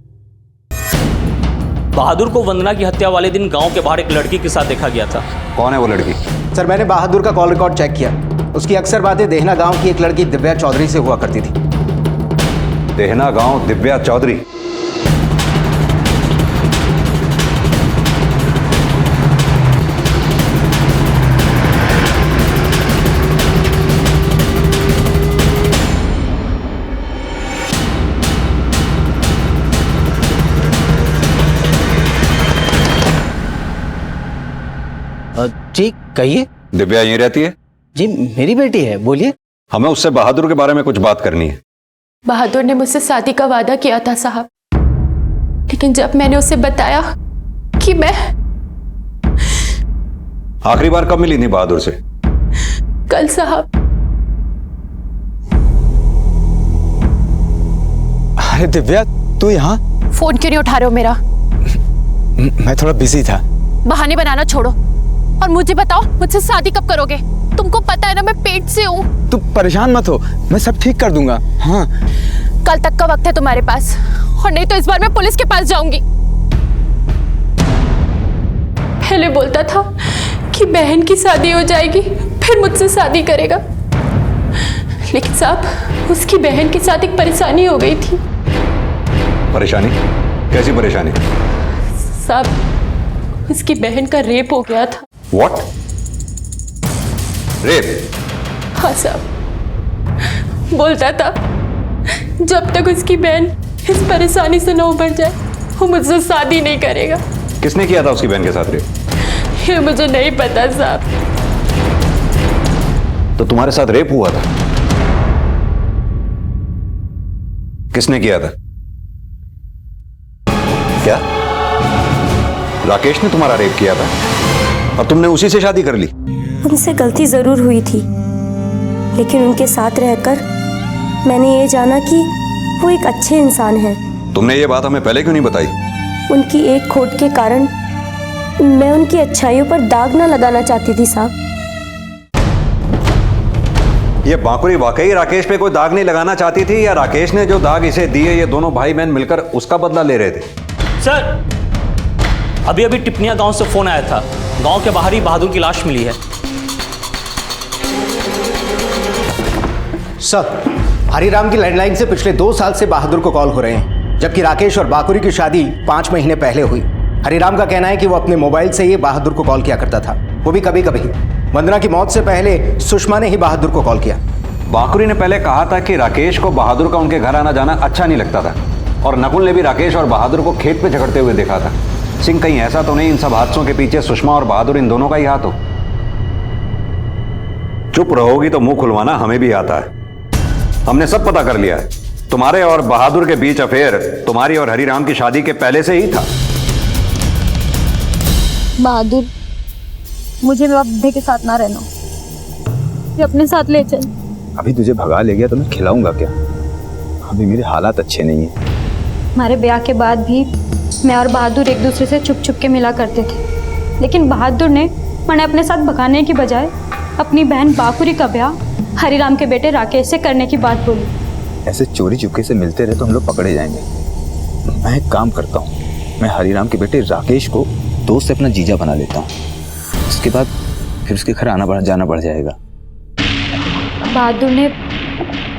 बहादुर को वंदना की हत्या वाले दिन गांव के बाहर एक लड़की के साथ देखा गया था। कौन है वो लड़की? सर, मैंने बहादुर का कॉल रिकॉर्ड चेक किया। उसकी अक्सर बातें देहना गांव की एक लड़की दिव्या चौधरी से हुआ करती थी। देहना गांव, दिव्या चौधरी? जी कहिए। दिव्या यहीं रहती है? जी मेरी बेटी है, बोलिए। हमें उससे बहादुर के बारे में कुछ बात करनी है। बहादुर ने मुझसे शादी का वादा किया था साहब, लेकिन जब मैंने उसे बताया कि मैं आखिरी बार कब मिली थी बहादुर से? कल साहब। अरे दिव्या, तू यहाँ? फोन क्यों नहीं उठा रहे हो मेरा? मैं थोड़ा बिजी था। बहाने बनाना छोड़ो, और मुझे बताओ, मुझसे शादी कब करोगे? तुमको पता है ना मैं पेट से हूँ। तू परेशान मत हो, मैं सब ठीक कर दूंगा। हाँ, कल तक का वक्त है तुम्हारे पास, और नहीं तो इस बार मैं पुलिस के पास जाऊंगी। पहले बोलता था कि बहन की शादी हो जाएगी फिर मुझसे शादी करेगा, लेकिन साहब उसकी बहन के साथ एक परेशानी हो गई थी। परेशानी? कैसी परेशानी? साहब उसकी बहन का रेप हो गया था। What? रेप? हाँ साहब, बोलता था जब तक उसकी बहन इस परेशानी से न उबर जाए वो मुझसे शादी नहीं करेगा। किसने किया था उसकी बहन के साथ रेप? ये मुझे नहीं पता साहब। तो तुम्हारे साथ रेप हुआ था? किसने किया था? क्या राकेश ने तुम्हारा रेप किया था और तुमने उसी से शादी कर ली? उनसे गलती जरूर हुई थी, लेकिन उनके साथ रहकर मैंने ये जाना कि वो एक अच्छे इंसान हैं। तुमने ये बात हमें पहले क्यों नहीं बताई? उनकी एक खोट के कारण मैं उनकी अच्छाइयों पर दाग न लगाना चाहती थी साहब। ये बांकुरी वाकई राकेश पे कोई दाग नहीं लगाना चाहती थी, या राकेश ने जो दाग इसे दिए ये दोनों भाई बहन मिलकर उसका बदला ले रहे थे? सर, अभी अभी टिप्पणिया गांव से फोन आया था, गांव के बाहर ही बहादुर की लाश मिली है। सर, हरिराम की लैंडलाइन से पिछले 2 साल से बहादुर को कॉल हो रहे हैं, जबकि राकेश और बाकुरी की शादी 5 महीने पहले हुई। हरिराम का कहना है कि वो अपने मोबाइल से ही बहादुर को कॉल किया करता था, वो भी कभी कभी। वंदना की मौत से पहले सुषमा ने ही बहादुर को कॉल किया। बाकुरी ने पहले कहा था कि राकेश को बहादुर का उनके घर आना जाना अच्छा नहीं लगता था, और नकुल ने भी राकेश और बहादुर को खेत पे झगड़ते हुए देखा था। सिंह, कहीं ऐसा तो नहीं इन सब हादसों के पीछे सुषमा और बहादुर इन दोनों का ही हाथ हो? चुप रहोगी तो मुंह खुलवाना हमें भी आता है। हमने सब पता कर लिया है, तुम्हारे और बहादुर के बीच अफेयर तुम्हारी और हरिराम की शादी के पहले से ही था। बहादुर, मुझे बुद्धे के साथ ना रहना, ये अपने साथ ले चल। अभी तुझे भगा ले गया तो मैं खिलाऊंगा क्या? अभी मेरे हालात अच्छे नहीं है। हमारे ब्याह के बाद भी मैं और बहादुर एक दूसरे से छुप छुप के मिला करते थे, लेकिन बहादुर ने मैंने अपने साथ भगाने की बजाय अपनी बहन बाकुरी का ब्याह हरिराम के बेटे राकेश से करने की बात बोली। ऐसे चोरी चुपके से मिलते रहे तो हम लोग पकड़े जाएंगे। मैं एक काम करता हूँ, मैं हरिराम के बेटे राकेश को दोस्त से अपना जीजा बना लेता हूँ, उसके बाद फिर उसके घर आना जाना बढ़ जाएगा। बहादुर ने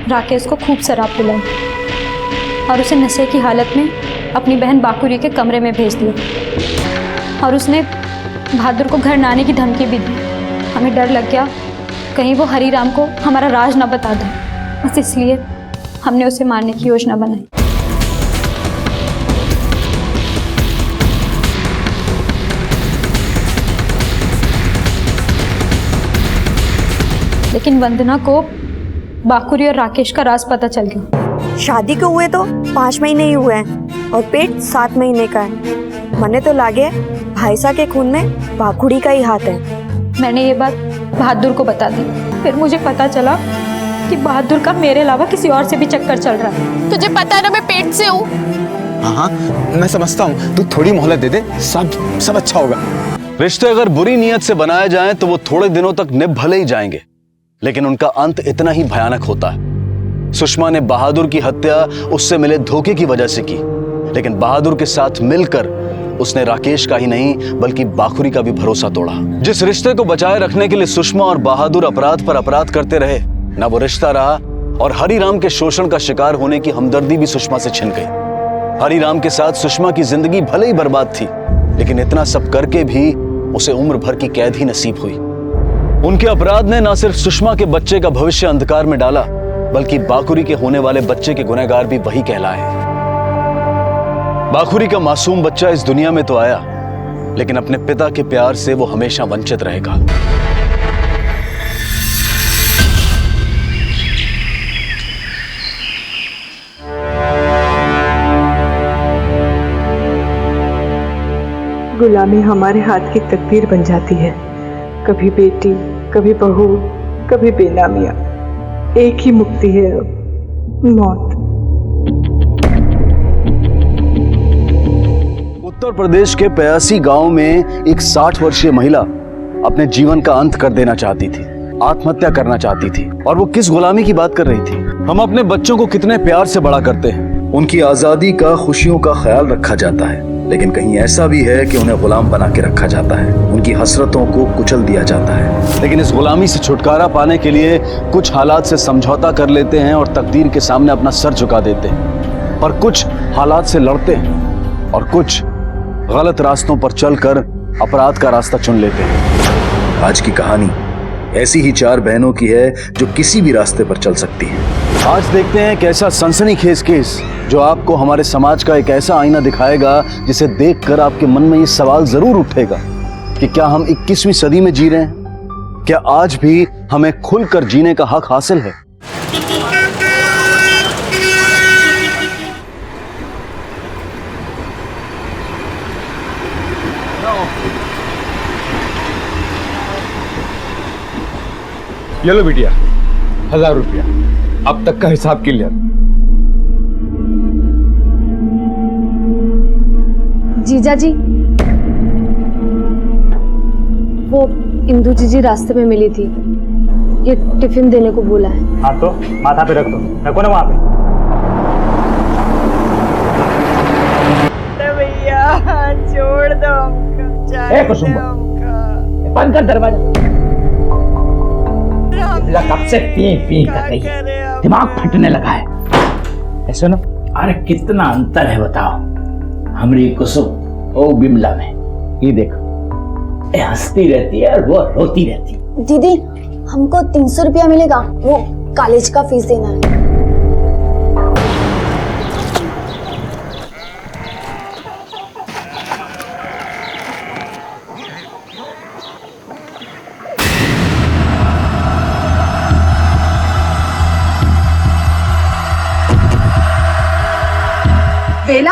राकेश को खूब शराब पिलाई और उसे नशे की हालत में अपनी बहन बाकुरी के कमरे में भेज दिया, और उसने बहादुर को घर न आने की धमकी भी दी। हमें डर लग गया कहीं वो हरिराम को हमारा राज न बता दे, बस इसलिए हमने उसे मारने की योजना बनाई। लेकिन वंदना को बाकुरी और राकेश का राज पता चल गया। शादी को हुए तो 5 महीने ही हुए हैं और पेट 7 महीने का है। मने तो लागे भाईसा के खून में बाकुड़ी का ही हाथ है। मैंने ये बात बहादुर को बता दी, फिर मुझे पता चला कि बहादुर का मेरे अलावा किसी और से भी चक्कर चल रहा है। तुझे पता है ना मैं पेट से हूँ। हाँ, मैं समझता हूँ, तू थोड़ी मोहलत दे दे, सब अच्छा होगा। रिश्ते अगर बुरी नीयत से बनाए जाएं तो वो थोड़े दिनों तक निभ भले ही जाएंगे, लेकिन उनका अंत इतना ही भयानक होता है। सुषमा ने बहादुर की हत्या उससे मिले धोखे की वजह से की, लेकिन बहादुर के साथ मिलकर उसने राकेश का ही नहीं बल्कि बाकुरी का भी भरोसा तोड़ा। जिस रिश्ते को बचाए रखने के लिए सुषमा और बहादुर अपराध पर अपराध करते रहे, ना वो रिश्ता रहा, और हरिराम के शोषण का शिकार होने की हमदर्दी भी सुषमा से छिन गई। हरिराम के साथ सुषमा की जिंदगी भले ही बर्बाद थी, लेकिन इतना सब करके भी उसे उम्र भर की कैद ही नसीब हुई। उनके अपराध ने न सिर्फ सुषमा के बच्चे का भविष्य अंधकार में डाला, बल्कि बाकुरी के होने वाले बच्चे के गुनहगार भी वही कहलाए। बाकुरी का मासूम बच्चा इस दुनिया में तो आया, लेकिन अपने पिता के प्यार से वो हमेशा वंचित रहेगा। गुलामी हमारे हाथ की तकदीर बन जाती है, कभी बेटी, कभी बहू, कभी बेनामियां। एक ही मुक्ति है, मौत। उत्तर प्रदेश के 85 गांव में एक 60 वर्षीय महिला अपने जीवन का अंत कर देना चाहती थी, आत्महत्या करना चाहती थी। और वो किस गुलामी की बात कर रही थी? हम अपने बच्चों को कितने प्यार से बड़ा करते हैं, उनकी आजादी का, खुशियों का ख्याल रखा जाता है, लेकिन कहीं ऐसा भी है कि उन्हें गुलाम बना के रखा जाता है, उनकी हसरतों को कुचल दिया जाता है। लेकिन इस गुलामी से छुटकारा पाने के लिए कुछ हालात से समझौता कर लेते हैं और तकदीर के सामने अपना सर झुका देते हैं, पर कुछ हालात से लड़ते हैं और कुछ गलत रास्तों पर चलकर अपराध का रास्ता चुन लेते हैं। आज की कहानी ऐसी ही 4 बहनों की है जो किसी भी रास्ते पर चल सकती हैं। आज देखते हैं कैसा सनसनीखेज केस जो आपको हमारे समाज का एक ऐसा आईना दिखाएगा जिसे देखकर आपके मन में ये सवाल जरूर उठेगा कि क्या हम 21वीं सदी में जी रहे हैं? क्या आज भी हमें खुलकर जीने का हक हासिल है? ये लो बिटिया, 1000 रुपया, अब तक का हिसाब क्लियर। जीजा जी, वो इंदू जीजी रास्ते में मिली थी, ये टिफिन देने को बोला है। हाँ तो माथा पे रख दो, रखो ना वहां पे। भैया छोड़ दो हमको, कुसुम्बा, बंद कर दरवाजा। कब से पी कर रही है, दिमाग फटने लगा है। ऐसे ना, अरे कितना अंतर है बताओ हमारी कुसुम और बिमला में। ये देखो, ये हंसती रहती है और वो रोती रहती है। दीदी, हमको 300 रुपया मिलेगा, वो कॉलेज का फीस देना है। बेला,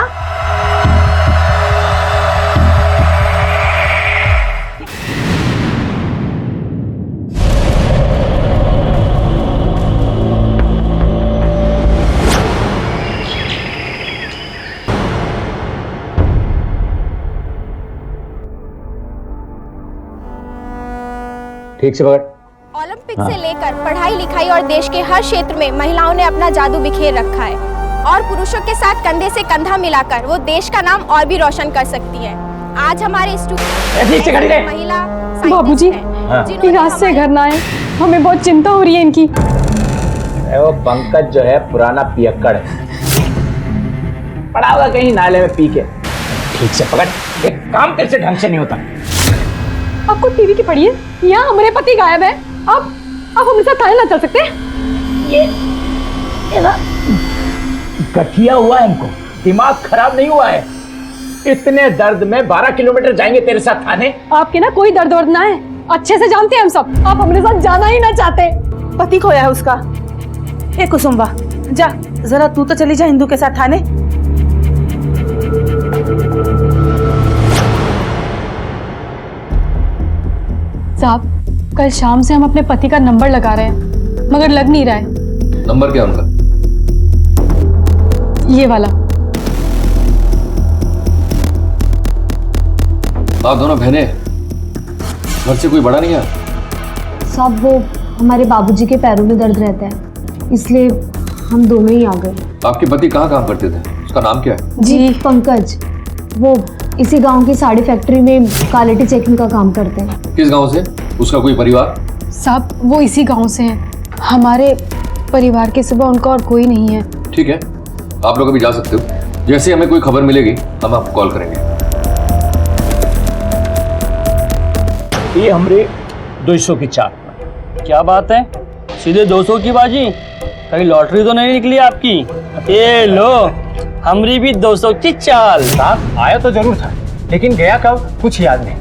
ठीक से पकड़। ओलंपिक से लेकर पढ़ाई लिखाई और देश के हर क्षेत्र में महिलाओं ने अपना जादू बिखेर रखा है और पुरुषों के साथ कंधे से कंधा मिलाकर वो देश का नाम और भी रोशन कर सकती है। आज हमारे महिला बाबूजी, ये रात से घर ना आए, हमें बहुत चिंता हो रही है इनकी। वो पंकज जो है पुराना पियक्कड़ है, पड़ा हुआ कहीं नाले में पी के। ठीक से पकड़, एक काम कैसे ढंग से नहीं होता। आपको टीवी की पड़ी है, यहाँ हमारे पति गायब है, आप हमारे साथ थाने ना चल सकते? ये ना गठिया हुआ है, इनको दिमाग खराब नहीं हुआ है। इतने दर्द में 12 किलोमीटर जाएंगे तेरे साथ थाने? आपके ना कोई दर्द वर्द ना है, अच्छे से जानते हैं हम सब। आप हमारे साथ जाना ही ना चाहते। पति खोया है उसका। ए कुसुम्बा, जा जरा तू तो चली जा इंदू के साथ थाने। साहब, कल शाम से हम अपने पति का नंबर लगा रहे हैं मगर लग नहीं रहा है। नंबर क्या उनका? ये वाला। आप दोनों बहनें, घर से कोई बड़ा नहीं है? साहब, वो हमारे बाबूजी के पैरों में दर्द रहता है, इसलिए हम दोनों ही आ गए। आपके पति कहाँ काम करते थे? उसका नाम क्या है? जी पंकज, वो इसी गांव की साड़ी फैक्ट्री में क्वालिटी चेकिंग का काम करते हैं। किस गांव से? उसका कोई परिवार? साहब, वो इसी गांव से हैं। हमारे परिवार के सिवा उनका और कोई नहीं है। ठीक है, आप लोग अभी जा सकते हो। जैसे हमें कोई खबर मिलेगी हम आपको कॉल करेंगे। ये हमारे 200 की चाट। क्या बात है, सीधे 200 की बाजी? कहीं लॉटरी तो नहीं निकली आपकी? ये लो, हमारी भी 200 की चाल। साहब, आया तो जरूर था, लेकिन गया कब कुछ याद नहीं।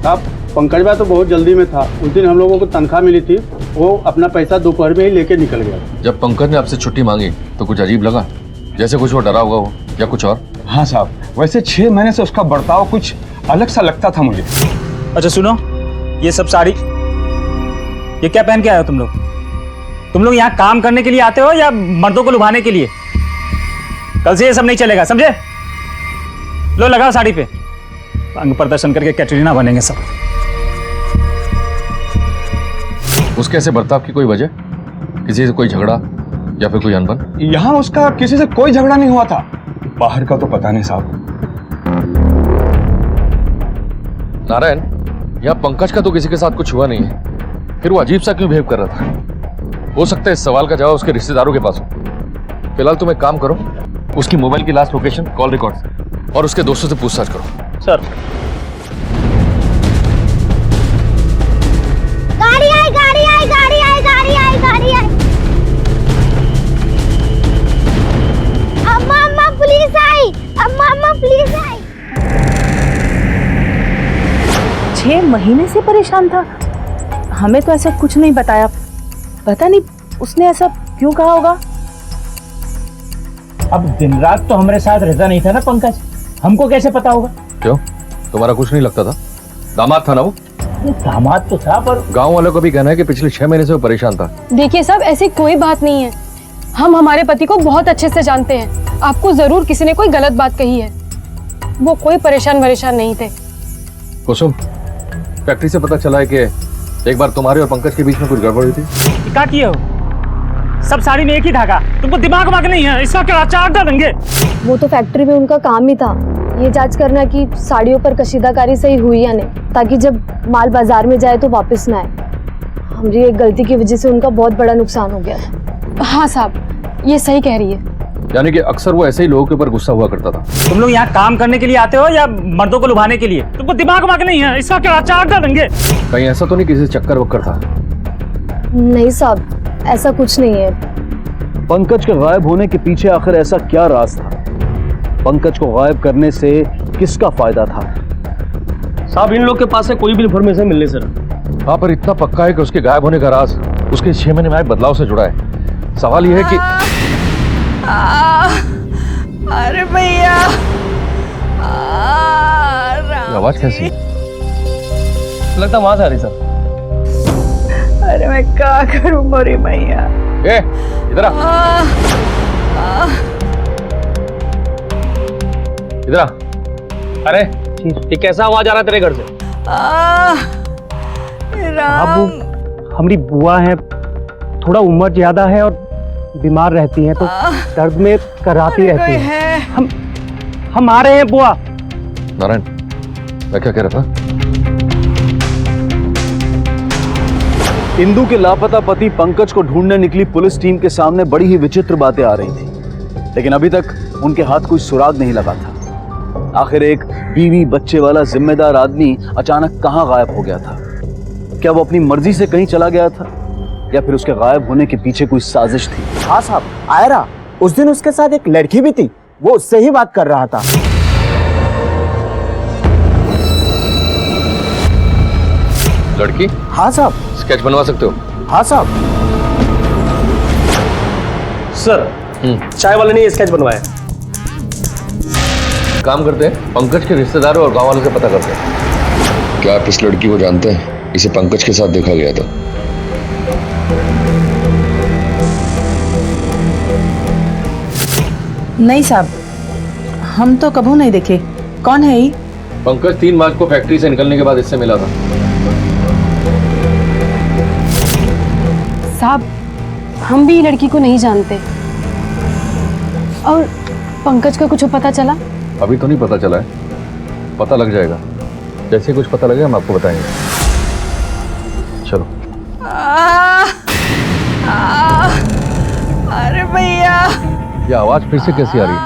साहब, पंकज भाई तो बहुत जल्दी में था। उस दिन हम लोगों को तनख्वाह मिली थी, वो अपना पैसा दोपहर में ही लेके निकल गया। जब पंकज ने आपसे छुट्टी मांगी तो कुछ अजीब लगा, जैसे कुछ वो डरा हुआ हो या कुछ और? हाँ साहब, वैसे 6 महीने से उसका बर्ताव कुछ अलग सा लगता था मुझे। अच्छा सुनो, ये सब साड़ी ये क्या पहन के आए हो तुम लोग? तुम लोग यहाँ काम करने के लिए आते हो या मर्दों को लुभाने के लिए? कल से ये सब नहीं चलेगा, समझे? लो लगाओ साड़ी पे, अंग प्रदर्शन करके कैटरीना बनेंगे सब। उसके ऐसे बर्ताव की कोई वजह? किसी से कोई झगड़ा या फिर कोई अनबन? यहाँ उसका किसी से कोई झगड़ा नहीं हुआ था, बाहर का तो पता नहीं साहब। नारायण, यहाँ पंकज का तो किसी के साथ कुछ हुआ नहीं है, फिर वो अजीब सा क्यों बिहेव कर रहा था? हो सकता है इस सवाल का जवाब उसके रिश्तेदारों के पास हो। फिलहाल तुम एक काम करो, उसकी मोबाइल की लास्ट लोकेशन, कॉल रिकॉर्ड और उसके दोस्तों से पूछताछ करो। सर। गाड़ी आई, गाड़ी आई, गाड़ी आई, गाड़ी आई, गाड़ी आई। अम्मा अम्मा पुलिस आई, अम्मा अम्मा पुलिस आई। 6 महीने से परेशान था, हमें तो ऐसा कुछ नहीं बताया। पता नहीं उसने ऐसा क्यों कहा होगा। अब दिन रात तो हमारे साथ रहता नहीं था ना पंकज, हमको कैसे पता होगा? क्यों, तुम्हारा कुछ नहीं लगता था? दामाद था ना वो? दामाद तो था, पर गांव वालों का भी कहना है कि पिछले 6 महीने से वो परेशान था। देखिए साहब, ऐसी कोई बात नहीं है। हम हमारे पति को बहुत अच्छे से जानते हैं। आपको जरूर किसी ने कोई गलत बात कही है। वो कोई परेशान नहीं थे। कुसुम, फैक्ट्री से पता चला है कि एक बार तुम्हारे और पंकज के बीच में कुछ गड़बड़ हुई थी। क्या किए हो? सब साड़ी में एक ही धागा, तुमको दिमाग वाग नहीं है? इसका क्या चार डालेंगे? वो तो फैक्ट्री में उनका काम ही था ये जांच करना कि साड़ियों पर कशीदाकारी सही हुई या नहीं, ताकि जब माल बाजार में जाए तो वापस ना आए। हमारी एक गलती की वजह से उनका बहुत बड़ा नुकसान हो गया था। हाँ साहब, ये सही कह रही है। यानी कि अक्सर वो ऐसे ही लोगों के ऊपर गुस्सा हुआ करता था। तुम लोग यहाँ काम करने के लिए आते हो या मर्दों को लुभाने के लिए? तुमको दिमाग वाग नहीं है? इसका क्या चार डालेंगे? कहीं ऐसा तो नहीं किसी से चक्कर वक्कर था? नहीं साहब, ऐसा कुछ नहीं है। पंकज के गायब होने के पीछे आखिर ऐसा क्या राज था? पंकज को गायब करने से किसका फायदा था? साहब, इन लोग के पास से कोई भी इंफॉर्मेशन मिलने सर। हाँ, पर इतना पक्का है कि उसके गायब होने का राज उसके 6 महीने में आए बदलाव से जुड़ा है। सवाल यह है कि अरे भैया, आवाज कैसी? लगता वहां से आ रही सर। अरे मैं क्या करूं मोरी भैया? इधर आ, इधर आ। अरे ये कैसा आवाज आ रहा है तेरे घर से? अब हमारी बुआ है, थोड़ा उम्र ज्यादा है और बीमार रहती हैं, तो दर्द में कराती रहती हैं। हम आ रहे हैं बुआ। नारायण, मैं क्या कह रहा था? इंदु के लापता पति पंकज को ढूंढने निकली पुलिस टीम के सामने बड़ी ही विचित्र बातें आ रही थी, लेकिन अभी तक उनके हाथ कोई सुराग नहीं लगा था। आखिर एक बीवी बच्चे वाला जिम्मेदार आदमी अचानक कहां गायब हो गया था? क्या वो अपनी मर्जी से कहीं चला गया था या फिर उसके गायब होने के पीछे कोई साजिश थी? हाँ साहब, आयरा, उस दिन उसके साथ एक लड़की भी थी, वो उससे ही बात कर रहा था। लड़की? हाँ साहब। स्केच बनवा सकते हो? हाँ साहब। सर, चाय वाले ने स्केच बनवाया। काम करते हैं, पंकज के रिश्तेदारों और गांव वालों से पता करते हैं। क्या आप इस लड़की को जानते हैं? इसे पंकज के साथ देखा गया था। नहीं साहब, हम तो कभी नहीं देखे। कौन है ये? पंकज 3 मार्च को फैक्ट्री से निकलने के बाद इससे मिला था। साहब, हम भी लड़की को नहीं जानते। और पंकज का कुछ पता चला? अभी तो नहीं पता चला है, पता लग जाएगा। जैसे कुछ पता लगेगा हम आपको बताएंगे। चलो। अरे भैया, ये आवाज फिर से कैसी आ रही है?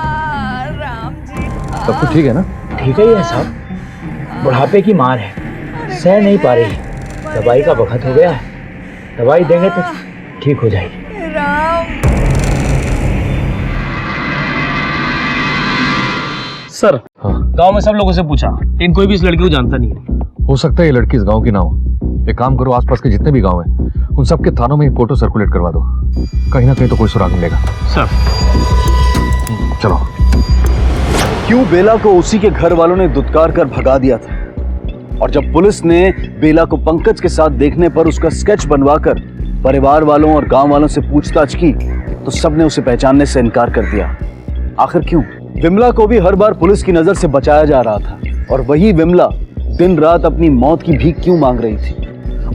सब कुछ ठीक है ना? ठीक ही है साहब, बुढ़ापे की मार है, सह नहीं पा रही। दवाई का वक्त हो गया है, दवाई देंगे तो ठीक हो जाएगी। सर, गांव में सब लोगों से पूछा, इन कोई भी इस लड़की को जानता नहीं है। हो सकता है ये लड़की इस गांव की ना हो। एक काम करो, आसपास के जितने भी गांव हैं उन सबके थानों में फोटो सर्कुलेट करवा दो, कहीं ना कहीं तो कोई सुराग मिलेगा। सर। चलो। क्यों बेला को उसी के घर वालों ने दुत्कार कर भगा दिया था, और जब पुलिस ने बेला को पंकज के साथ देखने पर उसका स्केच बनवाकर परिवार वालों और गांव वालों से पूछताछ की तो सबने उसे पहचानने से इनकार कर दिया। आखिर क्यों? विमला को भी हर बार पुलिस की नजर से बचाया जा रहा था, और वही विमला दिन रात अपनी मौत की भीख क्यों मांग रही थी?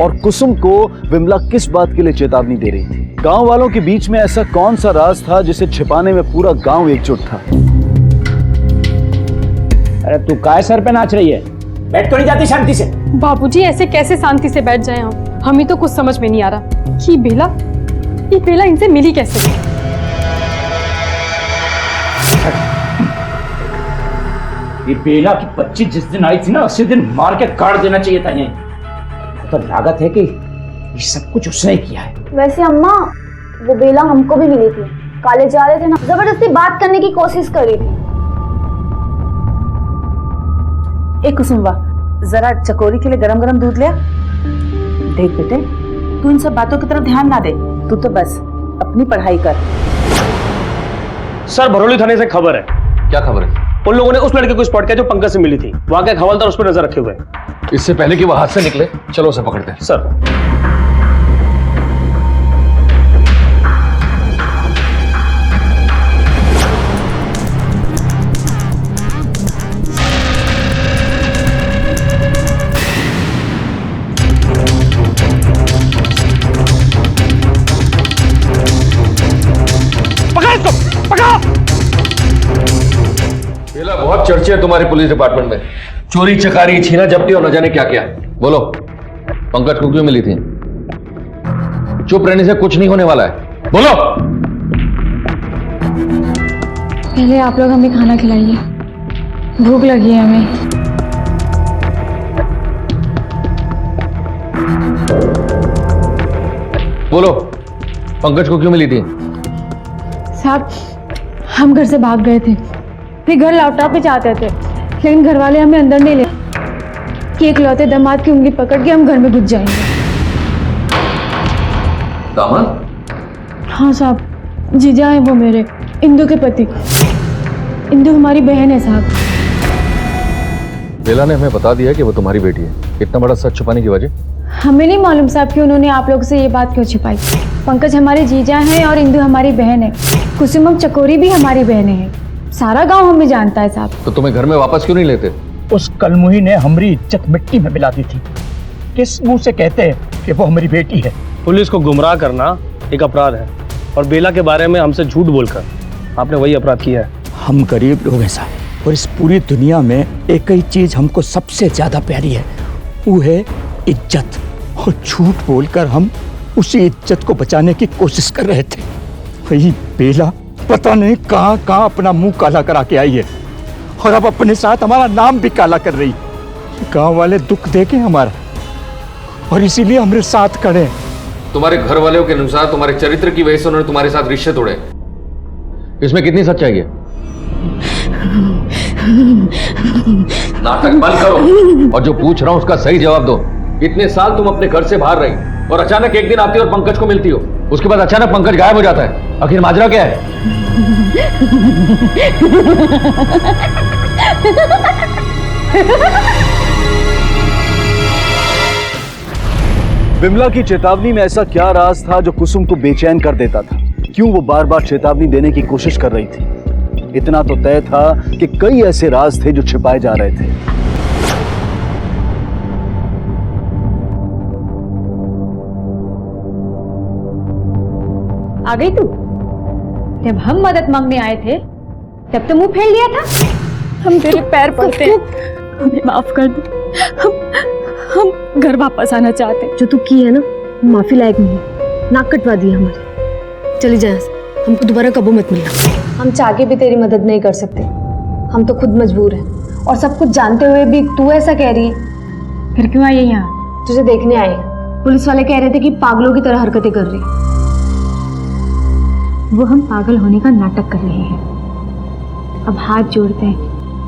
और कुसुम को विमला किस बात के लिए चेतावनी दे रही थी। गांव वालों के बीच में ऐसा कौन सा राज था जिसे छिपाने में पूरा गांव एकजुट था। अरे तू काय सर पे नाच रही है? बैठ तो नहीं जाती शांति से? बाबूजी ऐसे कैसे शांति से बैठ जाए हम? हमें तो कुछ समझ में नहीं आ रहा कि ये बेला इनसे मिली कैसे। ये बेला की बच्ची जिस दिन आई थी ना उसी दिन मार के काट देना चाहिए था। यहीं तो लागत है कि ये सब कुछ उसने किया है। वैसे अम्मा, वो बेला हमको भी मिली थी, कॉलेज जा रहे थे ना, जबरदस्ती बात करने की कोशिश करी थी। ए कुसुम्बा, जरा चकोरी के लिए गरम गरम दूध ले आ। देख बेटे, तू इन सब बातों की तरफ ध्यान ना दे, तू तो बस अपनी पढ़ाई कर। सर, भरोली थाने से खबर है। क्या खबर है? उन लोगों ने उस लड़के को स्पॉट किया जो पंकज से मिली थी। वहां के हवलदार उस पर नजर रखे हुए हैं। इससे पहले कि वो हाथ से निकले, चलो उसे पकड़ते हैं। सर, बेला, बहुत चर्चे है तुम्हारे पुलिस डिपार्टमेंट में, चोरी चकारी, छीना झपटी और न जाने क्या क्या। बोलो, पंकज को क्यों मिली थी? चुप रहने से कुछ नहीं होने वाला है, बोलो। पहले आप लोग हमें खाना खिलाइए, भूख लगी है हमें। बोलो, पंकज को क्यों मिली थी? साहब, हम घर से भाग गए थे, फिर घर लौटा भी चाहते थे, लेकिन घर वाले हमें अंदर नहीं ले कि इकलौते दामाद की उंगली पकड़ के हम घर में घुस जाएंगे। दामाद? हाँ साहब, जीजा है वो मेरे, इंदु के पति। इंदु हमारी बहन है साहब। बेला ने हमें बता दिया कि वो तुम्हारी बेटी है। इतना बड़ा सच छुपाने की वजह? हमें नहीं मालूम साहब कि उन्होंने आप लोगों से ये बात क्यों छिपाई। पंकज हमारे जीजा हैं और इंदु हमारी बहन है। कुसुम चकोरी भी हमारी बहनें हैं। सारा गांव हमें जानता है साहब। तो तुम्हें घर में वापस क्यों नहीं लेते? उस कलमुही ने हमारी इज्जत मिट्टी में मिला दी थी। किस मुंह से कहते हैं कि वो हमारी बेटी है? पुलिस को गुमराह करना एक अपराध है, और बेला के बारे में हमसे झूठ बोलकर आपने वही अपराध किया है। हम गरीब लोग हैं साहब, और इस पूरी दुनिया में एक ही चीज हमको सबसे ज्यादा प्यारी है, वो है इज्जत। और झूठ बोलकर हम उसी इज्जत को बचाने की कोशिश कर रहे थे। वही बेला पता नहीं कहाँ कहाँ अपना मुंह काला करा के आई है, और अब अपने साथ हमारा नाम भी काला कर रही। गांव वाले दुख देखे हमारा, और इसीलिए हमारे साथ खड़े हैं। तुम्हारे घर वालों के अनुसार तुम्हारे चरित्र की वजह से उन्होंने तुम्हारे साथ रिश्ते तोड़े। इसमें कितनी सच्चाई है? नाटक बंद करो और जो पूछ रहा हूं उसका सही जवाब दो। इतने साल तुम अपने घर से बाहर रही, और अचानक एक दिन आती हो और पंकज को मिलती हो, उसके बाद अचानक पंकज गायब हो जाता है। आखिर माजरा क्या है? विमला की चेतावनी में ऐसा क्या राज था जो कुसुम को बेचैन कर देता था? क्यों वो बार बार चेतावनी देने की कोशिश कर रही थी? इतना तो तय था कि कई ऐसे राज थे जो छिपाए जा रहे थे। आ गई तू? जब हम मदद मांगने आए थे तब तो मुंह फेर लिया था। हम तेरे पैर पड़ते हैं, हमें माफ कर दे। हम घर वापस आना चाहते हैं। जो तू की है ना, माफी लायक नहीं है। नाक कटवा दी हमारी। चली जा, हमको दोबारा कबो मत मिलना। हम चाह के भी तेरी मदद नहीं कर सकते, हम तो खुद मजबूर हैं। और सब कुछ जानते हुए भी तू ऐसा कह रही है। फिर क्यों आई है यहाँ? तुझे देखने आए हैं। पुलिस वाले कह रहे थे कि पागलों की तरह हरकतें कर रही। वो हम पागल होने का नाटक कर रहे हैं। अब हाथ जोड़ते हैं,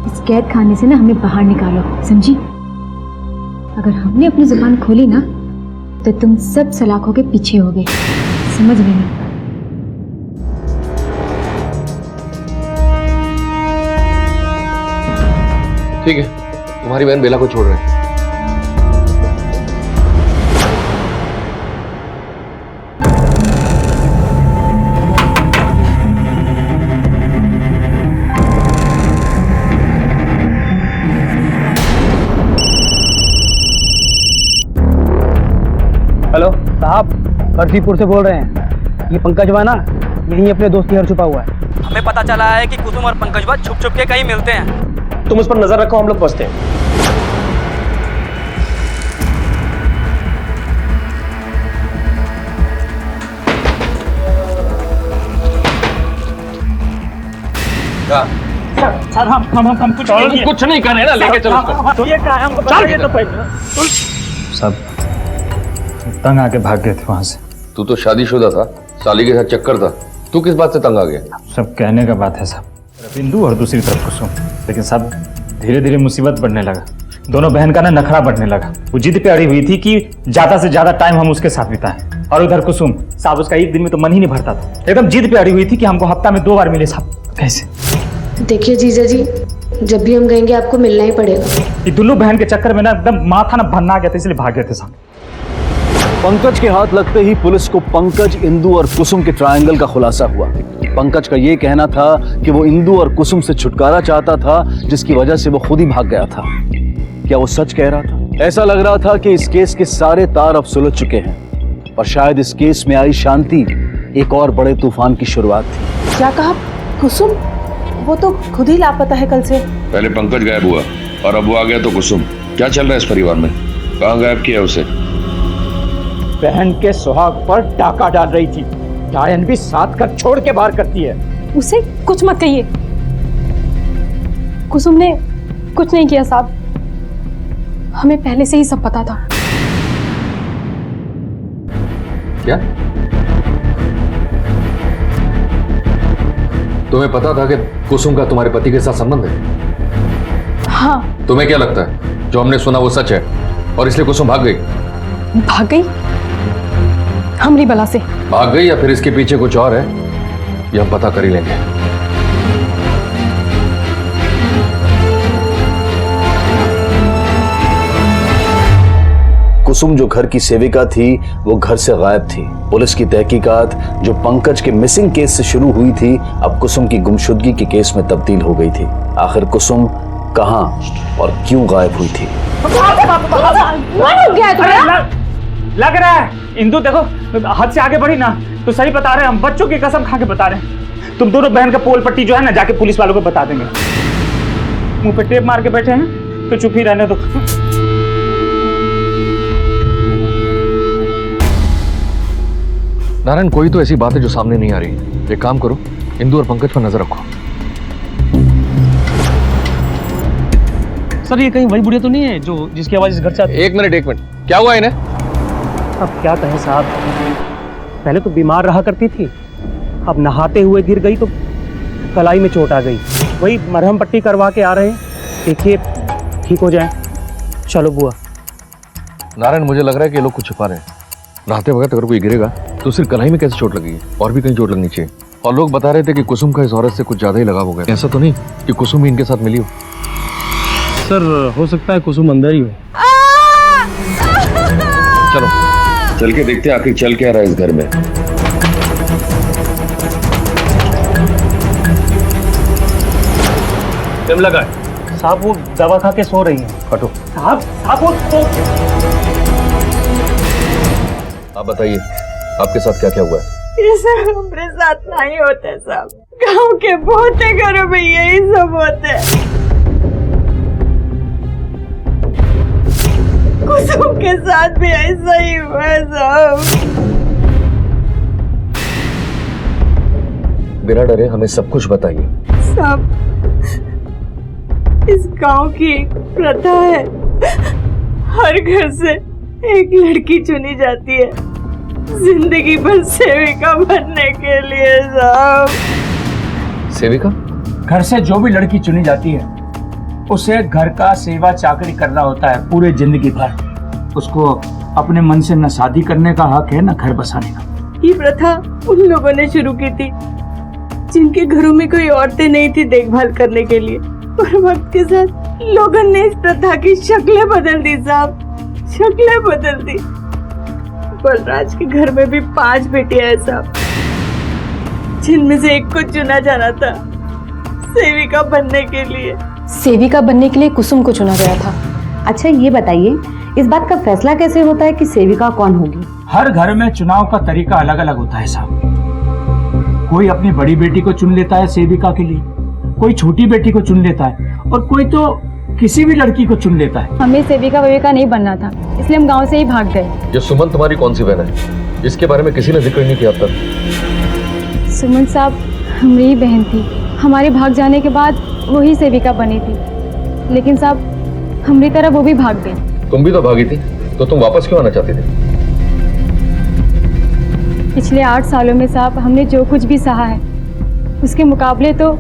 इस कैद खाने से ना हमें बाहर निकालो, समझी? अगर हमने अपनी जुबान खोली ना तो तुम सब सलाखों के पीछे होगे, समझ गई? ठीक है, तुम्हारी बहन बेला को छोड़ रहे हैं। हेलो साहब, फर्जीपुर से बोल रहे हैं। ये पंकजवा ना यहीं अपने दोस्त के घर छुपा हुआ है। हमें पता चला है कि कुसुम और पंकजवा छुप छुप के कहीं मिलते हैं। तुम उस पर नजर रखो, हम लोग बसते हैं। सर हम कुछ नहीं कर रहे ना, लेके चलो उसको। ये क्या है, हमको बताइए तो पहले। सब तंग आके भाग गए थे वहां से। तू तो शादीशुदा था, साली के साथ चक्कर था, तू किस बात से तंग आ गया? सब कहने का बात है साहब। बिंदु और दूसरी तरफ कुसुम, लेकिन साहब धीरे धीरे मुसीबत बढ़ने लगा। दोनों बहन का ना नखरा बढ़ने लगा। वो जिद पे अड़ी हुई थी कि ज्यादा से ज्यादा टाइम हम उसके साथ बिताएं, और उधर कुसुम साहब उसका एक दिन में तो मन ही नहीं भरता था। एकदम जिद पे अड़ी हुई थी कि हमको हफ्ता में 2 बार मिले साहब। कैसे? देखिए जीजा जी, जब भी हम गएंगे आपको मिलना ही पड़ेगा। ये दोनों बहन के चक्कर में ना एकदम माथा ना भन्ना गया था, इसलिए भाग गए थे साहब। पंकज के हाथ लगते ही पुलिस को पंकज, इंदु और कुसुम के ट्रायंगल का खुलासा हुआ। पंकज का यह कहना था कि वो इंदु और कुसुम से छुटकारा चाहता था, जिसकी वजह से वो खुद ही भाग गया था। क्या वो सच कह रहा था? ऐसा लग रहा था कि इस केस के सारे तार अब सुलझ चुके हैं और शायद इस केस में आई शांति एक और बड़े तूफान की शुरुआत थी। क्या कहा? कुसुम वो तो खुद ही लापता है कल से। पहले पंकज गायब हुआ और अब वो आ गया तो कुसुम। क्या चल रहा है इस परिवार में? कहाँ गायब किया उसे? बहन के सुहाग पर डाका डाल रही थी। डायन भी साथ कर छोड़ के बाहर करती है। उसे कुछ मत कहिए। कुसुम ने कुछ नहीं किया साहब, हमें पहले से ही सब पता था। क्या? तुम्हें पता था कि कुसुम का तुम्हारे पति के साथ संबंध है? हाँ। तुम्हें क्या लगता है जो हमने सुना वो सच है और इसलिए कुसुम भाग गई? भाग गई? हमरी बला से भाग गई या फिर इसके पीछे कुछ और है, ये हम पता कर ही लेंगे। कुसुम जो घर की सेविका थी वो घर से गायब थी। पुलिस की तहकीकात जो पंकज के मिसिंग केस से शुरू हुई थी अब कुसुम की गुमशुदगी के केस में तब्दील हो गई थी। आखिर कुसुम कहां और क्यों गायब हुई थी? लग रहा है इंदु देखो हद से आगे बढ़ी ना, तो सही बता रहे हैं हम, बच्चों की कसम खा के बता रहे हैं। तुम दोनों बहन का पोल पट्टी जो है ना जाके पुलिस वालों को बता देंगे। मुंह पे टेप मार के बैठे हैं तो चुप ही रहने दो। नारायण, कोई तो ऐसी बात है जो सामने नहीं आ रही। एक काम करो, इंदु और पंकज पर नजर रखो। सर ये कहीं वही बुढ़िया तो नहीं है जो जिसकी आवाज इस घर से आती है? एक मिनट, क्या हुआ इन्हें? अब क्या कहें साहब, पहले तो बीमार रहा करती थी, अब नहाते हुए गिर गई तो कलाई में चोट आ गई। वही मरहम पट्टी करवा के आ रहे हैं, देखिए ठीक हो जाए। चलो बुआ। नारायण, मुझे लग रहा है कि ये लोग कुछ छुपा रहे हैं। नहाते वक्त अगर कोई गिरेगा तो सिर्फ कलाई में कैसे चोट लगी है, और भी कहीं चोट लगनी चाहिए। और लोग बता रहे थे कि कुसुम का इस औरत से कुछ ज्यादा ही लगाव हो गया। ऐसा तो नहीं कि कुसुम ही इनके साथ मिली हो? सर हो सकता है कुसुम अंदर ही हो। चलो चल के देखते हैं आखिर चल क्या रहा है इस घर में। दम लगा है साहब, वो दवा खा के सो रही है। हटो साहब वो आप बताइए आपके साथ क्या क्या हुआ है? ये सब हमारे साथ नहीं होते साहब, गांव के बहुत घरों में यही सब होते हैं। कुसुम के साथ भी ऐसा ही हुआ है साहब। बिना डरे हमें सब कुछ बताइए। साहब इस गांव की एक प्रथा है, हर घर से एक लड़की चुनी जाती है जिंदगी भर सेविका बनने के लिए साहब। सेविका? घर से जो भी लड़की चुनी जाती है उसे घर का सेवा चाकरी करना होता है पूरे जिंदगी भर। उसको अपने मन से न शादी करने का हक है न घर बसाने का। ये प्रथा उन लोगों ने शुरू की थी जिनके घरों में कोई औरतें नहीं थी देखभाल करने के लिए, और वक्त के साथ लोगों ने इस प्रथा की शक्लें बदल दी साहब, शक्लें बदल दी। बलराज के घर में भी 5 बेटियां हैं साहब, जिनमें से एक को चुना जाना था सेविका बनने के लिए। सेविका बनने के लिए कुसुम को चुना गया था। अच्छा ये बताइए इस बात का फैसला कैसे होता है कि सेविका कौन होगी? हर घर में चुनाव का तरीका अलग अलग होता है साहब। कोई अपनी बड़ी बेटी को चुन लेता है सेविका के लिए, कोई छोटी बेटी को चुन लेता है, और कोई तो किसी भी लड़की को चुन लेता है। हमें सेविका वेविका नहीं बनना था, इसलिए हम गांव से ही भाग गए। ये सुमन तुम्हारी कौन सी बहन है? इसके बारे में किसी ने जिक्र नहीं किया अब तक। सुमन साहब हमारी बहन थी, हमारे भाग जाने के बाद वही सेविका बनी थी, लेकिन साहब हमारी तरह वो भी भाग गई। तुम भी तो भागी थी, तो तुम वापस क्यों आना चाहती थी? पिछले 8 सालों में साहब हमने जो कुछ भी सहा है उसके मुकाबले तो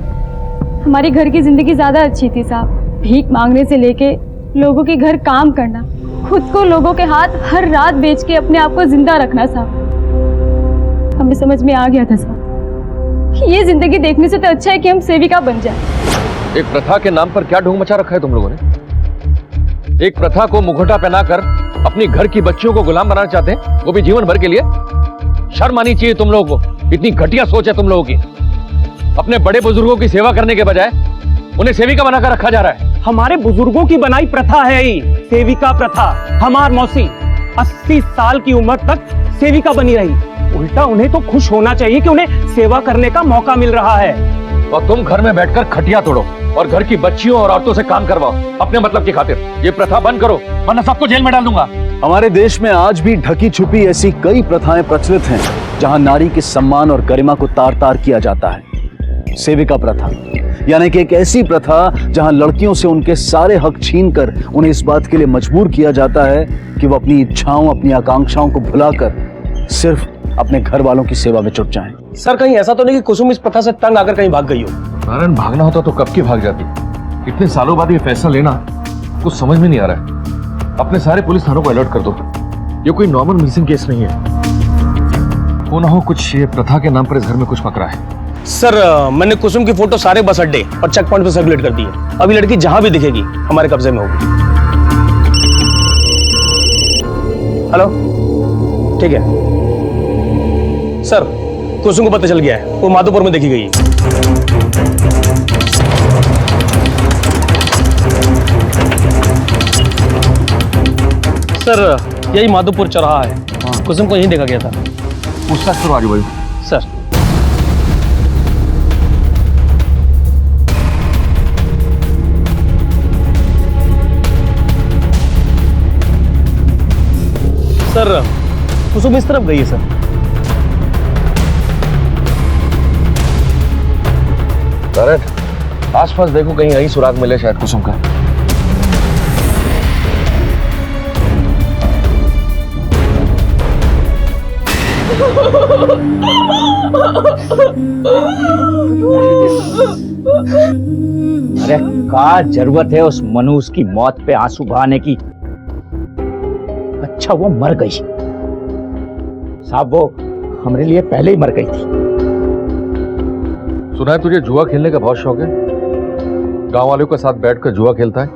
हमारी घर की जिंदगी ज्यादा अच्छी थी साहब। भीख मांगने से लेके लोगों के घर काम करना, खुद को लोगों के हाथ हर रात बेच के अपने आप को जिंदा रखना साहब, हमें समझ में आ गया था साहब ये जिंदगी देखने से तो अच्छा है कि हम सेविका बन जाए। एक प्रथा के नाम पर क्या ढोंग मचा रखा है तुम लोगों ने? एक प्रथा को मुखौटा पहनाकर अपनी घर की बच्चियों को गुलाम बनाना चाहते हैं, वो भी जीवन भर के लिए। शर्म आनी चाहिए तुम लोगों को, इतनी घटिया सोच है तुम लोगों की। अपने बड़े बुजुर्गों की सेवा करने के बजाय उन्हें सेविका बनाकर रखा जा रहा है। हमारे बुजुर्गों की बनाई प्रथा है ये सेविका प्रथा। हमार मौसी 80 साल की उम्र तक सेविका बनी रही, उल्टा उन्हें तो खुश होना चाहिए कि उन्हें सेवा करने का मौका मिल रहा है। और तुम घर में बैठकर खटिया तोड़ो और घर की बच्चियों और औरतों से काम करवाओ अपने मतलब की खातिर। ये प्रथा बंद करो वरना सबको जेल में डाल दूंगा। हमारे देश में आज भी ढकी छुपी ऐसी कई प्रथाएं प्रचलित हैं जहां नारी के सम्मान और गरिमा को तार तार किया जाता है। सेविका प्रथा यानी कि एक ऐसी प्रथा जहां लड़कियों से उनके सारे हक छीनकर उन्हें इस बात के लिए मजबूर किया जाता है कि वो अपनी इच्छाओं, अपनी आकांक्षाओं को भुलाकर सिर्फ अपने घर वालों की सेवा में जुट जाएं। सर कहीं ऐसा तो नहीं कि कुसुम इस प्रथा से तंग आकर कहीं भाग गई हो? नारायण भागना होता तो कब की भाग जाती। इतने सालों बाद ये फैसला लेना कुछ समझ में नहीं आ रहा है। अपने सारे पुलिस थानों को अलर्ट कर दो। ये कोई नॉर्मल मिसिंग केस नहीं है। हो ना हो कुछ ये प्रथा के नाम पर इस घर में कुछ पकड़ा है। सर मैंने कुसुम की फोटो सारे बस अड्डे और चेक पॉइंट पे सर्कुलेट कर दी है। अभी लड़की जहां भी दिखेगी हमारे कब्जे में होगी। हेलो ठीक है सर, कुसुम को पता चल गया है, वो माधोपुर में देखी गई है। सर यही माधोपुर चौराहा है। कुसुम को यहीं देखा गया था। पूछताछ करो आजू बाजू। सर सर कुसुम इस तरफ गई है सर। नारायण आसपास देखो कहीं यहीं सुराग मिले शायद कुसुम का। अरे क्या जरूरत है उस मनुष्य की मौत पे आंसू बहाने की? अच्छा वो मर गई साहब, वो हमारे लिए पहले ही मर गई थी। सुना है तुझे जुआ खेलने का बहुत शौक है। गांव वालों के साथ बैठकर जुआ खेलता है।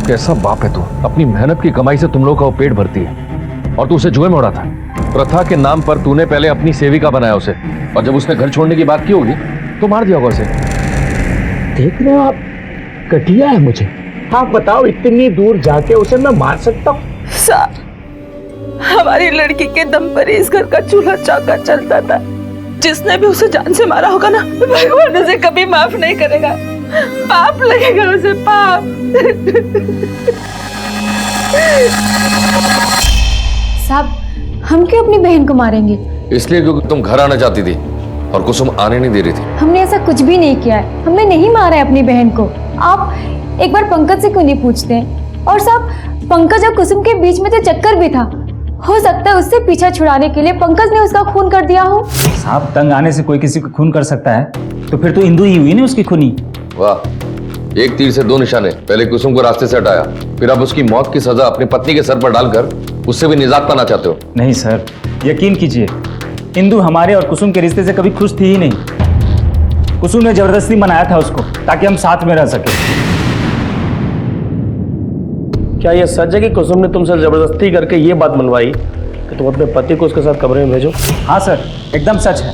कैसा बाप है तू। अपनी मेहनत की कमाई से तुम लोगों का वो पेट भरती है और तू उसे जुए में उड़ाता है। प्रथा के नाम पर तूने पहले अपनी सेविका बनाया उसे, और जब उसने घर छोड़ने की बात की होगी तो मार दिया होगा उसे। देख रहे हो आप, घटिया है मुझे। आप बताओ इतनी दूर जाके उसे मैं मार सकता हूँ? साहब हमारी लड़की के दम पर इस घर का चूल्हा चौका चलता था। जिसने भी उसे जान से मारा होगा ना, भगवान उसे कभी माफ नहीं करेगा। पाप लगेगा उसे, पाप। साहब हम क्यों अपनी बहन को मारेंगे? इसलिए क्योंकि तुम घर आना चाहती थी और कुसुम आने नहीं दे रही थी। हमने ऐसा कुछ भी नहीं किया है, हमने नहीं मारा है अपनी बहन को। आप एक बार पंकज से क्यों नहीं पूछते हैं? और साहब पंकज और कुसुम के बीच में तो चक्कर भी था, हो सकता है उससे पीछा छुड़ाने के लिए पंकज ने उसका खून कर दिया हो। साहब तंग आने से कोई किसी को खून कर सकता है, तो फिर तो इंदु ही हुई ना उसकी खूनी। वाह, एक तीर से दो निशाने। पहले कुसुम को रास्ते से हटाया, फिर अब उसकी मौत की सजा अपनी पत्नी के सर पर डालकर उससे भी निजात पाना चाहते हो। नहीं सर, यकीन कीजिए इंदु हमारे और कुसुम के रिश्ते से कभी खुश थी ही नहीं। कुसुम ने जबरदस्ती मनाया था उसको ताकि हम साथ में रह सके। क्या यह सच है कि कुसुम ने तुमसे जबरदस्ती करके ये बात मनवाई कि तुम अपने पति को उसके साथ कमरे में भेजो? हाँ सर, एकदम सच है।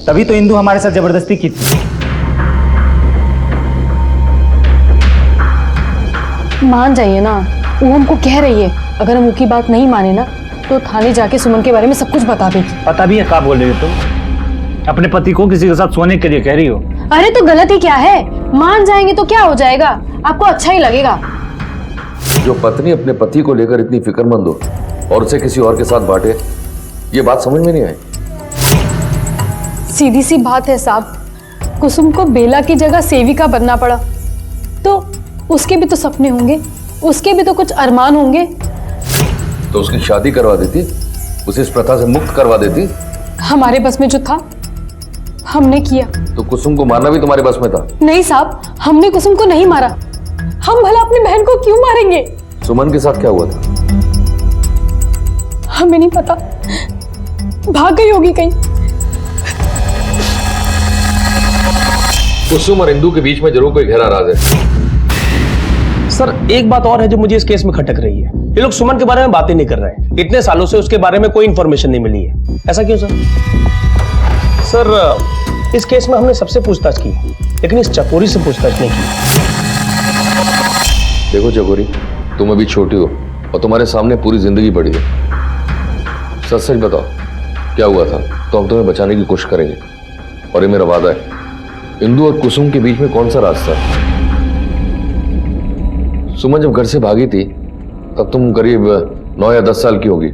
तभी तो इंदु हमारे साथ जबरदस्ती की थी। मान जाइए ना, वो हमको कह रही है अगर हम उसकी बात नहीं माने ना तो थाने जाके सुमन के बारे में सब कुछ बता देगी। पता भी है क्या बोल रही हो तुम? अपने पति को किसी के साथ सोने के लिए कह रही हो? अरे तो गलत ही क्या है, मान जाएंगे तो क्या हो जाएगा, आपको अच्छा ही लगेगा। जो पत्नी अपने पति को लेकर इतनी फिक्रमंद हो और उसे किसी और के साथ बांटे, ये बात समझ में नहीं आई। सीधी सी बात है साहब, कुसुम को बेला की जगह सेविका बनना पड़ा तो उसके भी तो सपने होंगे, उसके भी तो कुछ अरमान होंगे। तो उसकी शादी करवा देती, उसे इस प्रथा से मुक्त करवा देती। हमारे बस में जो था हमने किया। तो कुसुम को मारना भी तुम्हारे बस में था? नहीं साहब, हमने कुसुम को नहीं मारा। हम भला अपनी बहन को क्यों मारेंगे? सुमन के साथ क्या हुआ था? हमें नहीं पता, भाग गई होगी कहीं। कुसुम और इंदु के बीच में जरूर कोई गहरा राज है। सर एक बात और है जो मुझे इस केस में खटक रही है, ये लोग सुमन के बारे में बातें नहीं कर रहे हैं। इतने सालों से उसके बारे में कोई इंफॉर्मेशन नहीं मिली है, ऐसा क्यों सर? सर इस केस में हमने सबसे पूछताछ की लेकिन इस चकोरी से पूछताछ नहीं की। देखो चकोरी, तुम अभी छोटी हो और तुम्हारे सामने पूरी जिंदगी पड़ी है। सच सच बताओ क्या हुआ था, तो हम तुम्हें बचाने की कोशिश करेंगे। और ये मेरा वादा है, इंदु और कुसुम के बीच में कौन सा रास्ता है? सुमन जब घर से भागी थी तब तुम करीब 9 या 10 साल की होगी।